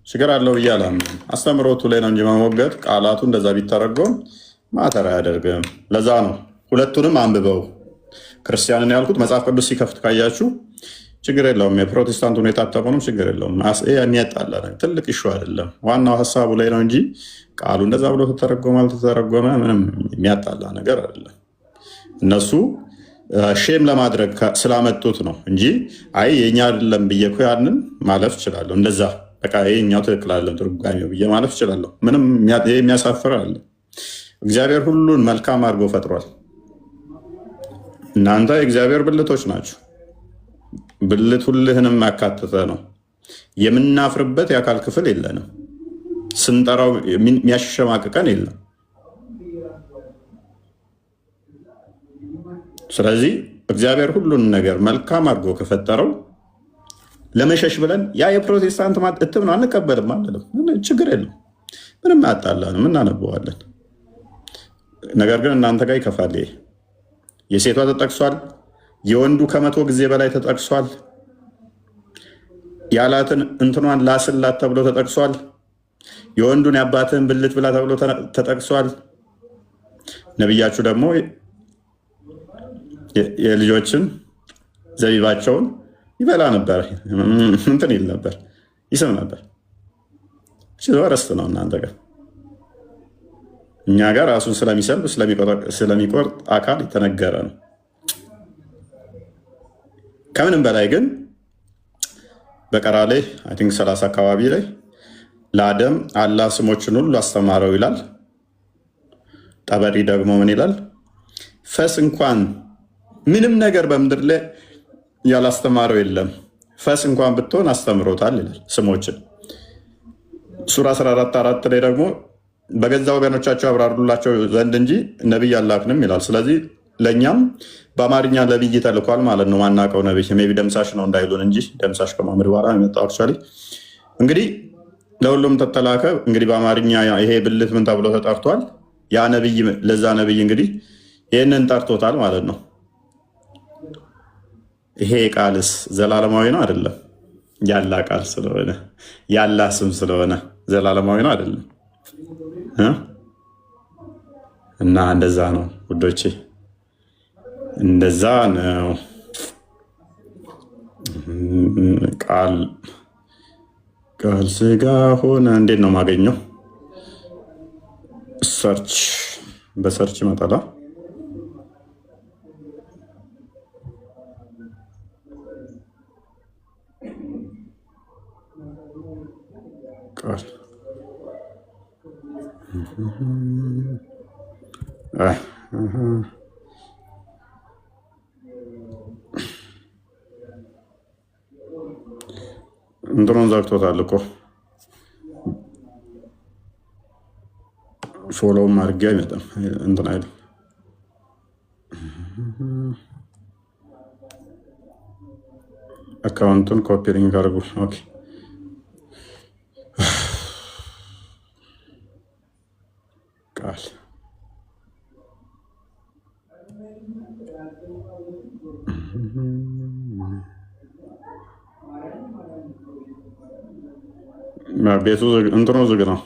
ችግር አለው ብዬ አላምንም። አስተምሮቱ ላይ ነው እንጂ መሞገት ቃላቱ እንደዛ ቢተረጎም ማተር አያደርግም። ለዛ ነው ሁለቱንም አንብበው ክርስቲያንን ያልኩት። መጽሐፍ ቅዱስ ሲከፍት ካያችሁ ችግር የለውም። የፕሮቴስታንቱን የታተመንም ችግር የለውም። የሚያጣላ ትልቅ ኢሹ አይደለም። ዋናው ሀሳቡ ላይ ነው እንጂ ቃሉ እንደዛ ብሎ ተተረጎመ አልተተረጎመ ምንም የሚያጣላ ነገር አይደለም። እነሱ ሼም ለማድረግ ስላመጡት ነው እንጂ አይ የኛ አይደለም ብዬ እኮ ያንን ማለፍ እችላለሁ። እንደዛ በቃ የኛው ትክክል አይደለም ትርጓሜው ብዬ ማለፍ እችላለሁ። ምንም የሚያሳፍር አለ። እግዚአብሔር ሁሉን መልካም አድርጎ ፈጥሯል። እናንተ የእግዚአብሔር ብልቶች ናችሁ። ብልት ሁልህንም ያካተተ ነው። የምናፍርበት የአካል ክፍል የለንም። ስንጠራው የሚያሸማቅቀን የለም። ስለዚህ እግዚአብሔር ሁሉን ነገር መልካም አድርጎ ከፈጠረው ለመሸሽ ብለን ያ የፕሮቴስታንት እትም ነው አንቀበልም አንልም። ችግር የለም፣ ምንም አያጣላንም፣ እናነበዋለን። ነገር ግን እናንተ ጋር ይከፋል። የሴቷ ተጠቅሷል፣ የወንዱ ከ100 ጊዜ በላይ ተጠቅሷል። ያላትን እንትኗን ላስላት ተብሎ ተጠቅሷል። የወንዱን የአባትህን ብልት ብላ ተብሎ ተጠቅሷል። ነቢያችሁ ደግሞ የልጆችን ዘቢባቸውን ይበላ ነበር፣ እንትን ይል ነበር፣ ይስም ነበር። ረስት ነው እናንተ ጋር። እኛ ጋር ራሱን ስለሚሰልብ ስለሚቆርጥ አካል የተነገረ ነው። ከምንም በላይ ግን በቀራ ላይ አይ ቲንክ 30 አካባቢ ላይ ለአደም አላህ ስሞችን ሁሉ አስተማረው ይላል። ጠበሪ ደግሞ ምን ይላል? ፈስ እንኳን ምንም ነገር በምድር ላይ ያላስተማረው የለም፣ ፈስ እንኳን ብትሆን አስተምሮታል ይላል ስሞችን። ሱራ 14:4 ላይ ደግሞ በገዛ ወገኖቻቸው ያብራሩላቸው ዘንድ እንጂ ነቢይ አላክንም ይላል። ስለዚህ ለእኛም በአማርኛ ነቢይ ተልኳል ማለት ነው። ማናውቀው ነቢይ ሜይ ቢ ደምሳሽ ነው እንዳይሉን እንጂ ደምሳሽ ከማምድ በኋላ የመጣው አክቹዋሊ እንግዲህ ለሁሉም ተተላከ። እንግዲህ በአማርኛ ይሄ ብልት ምን ተብሎ ተጠርቷል? ያ ነቢይ ለዛ ነቢይ እንግዲህ ይህንን ጠርቶታል ማለት ነው። ይሄ ቃልስ ዘላለማዊ ነው አይደለም? ያላ ቃል ስለሆነ ያላ ስም ስለሆነ ዘላለማዊ ነው አይደለም? እና እንደዛ ነው ውዶቼ፣ እንደዛ ነው። ቃል ስጋ ሆነ። እንዴት ነው የማገኘው? በሰርች ይመጣላ። ቃል እንትኑን ዘግቶታል እኮ ፎሎውም አድርጌ አይመጣም እንትን አይደል። አካውንቱን ኮፒ ሊንክ አድርጉ። ኦኬ ቃል ቤቱ እንትኑ ዝግ ነው።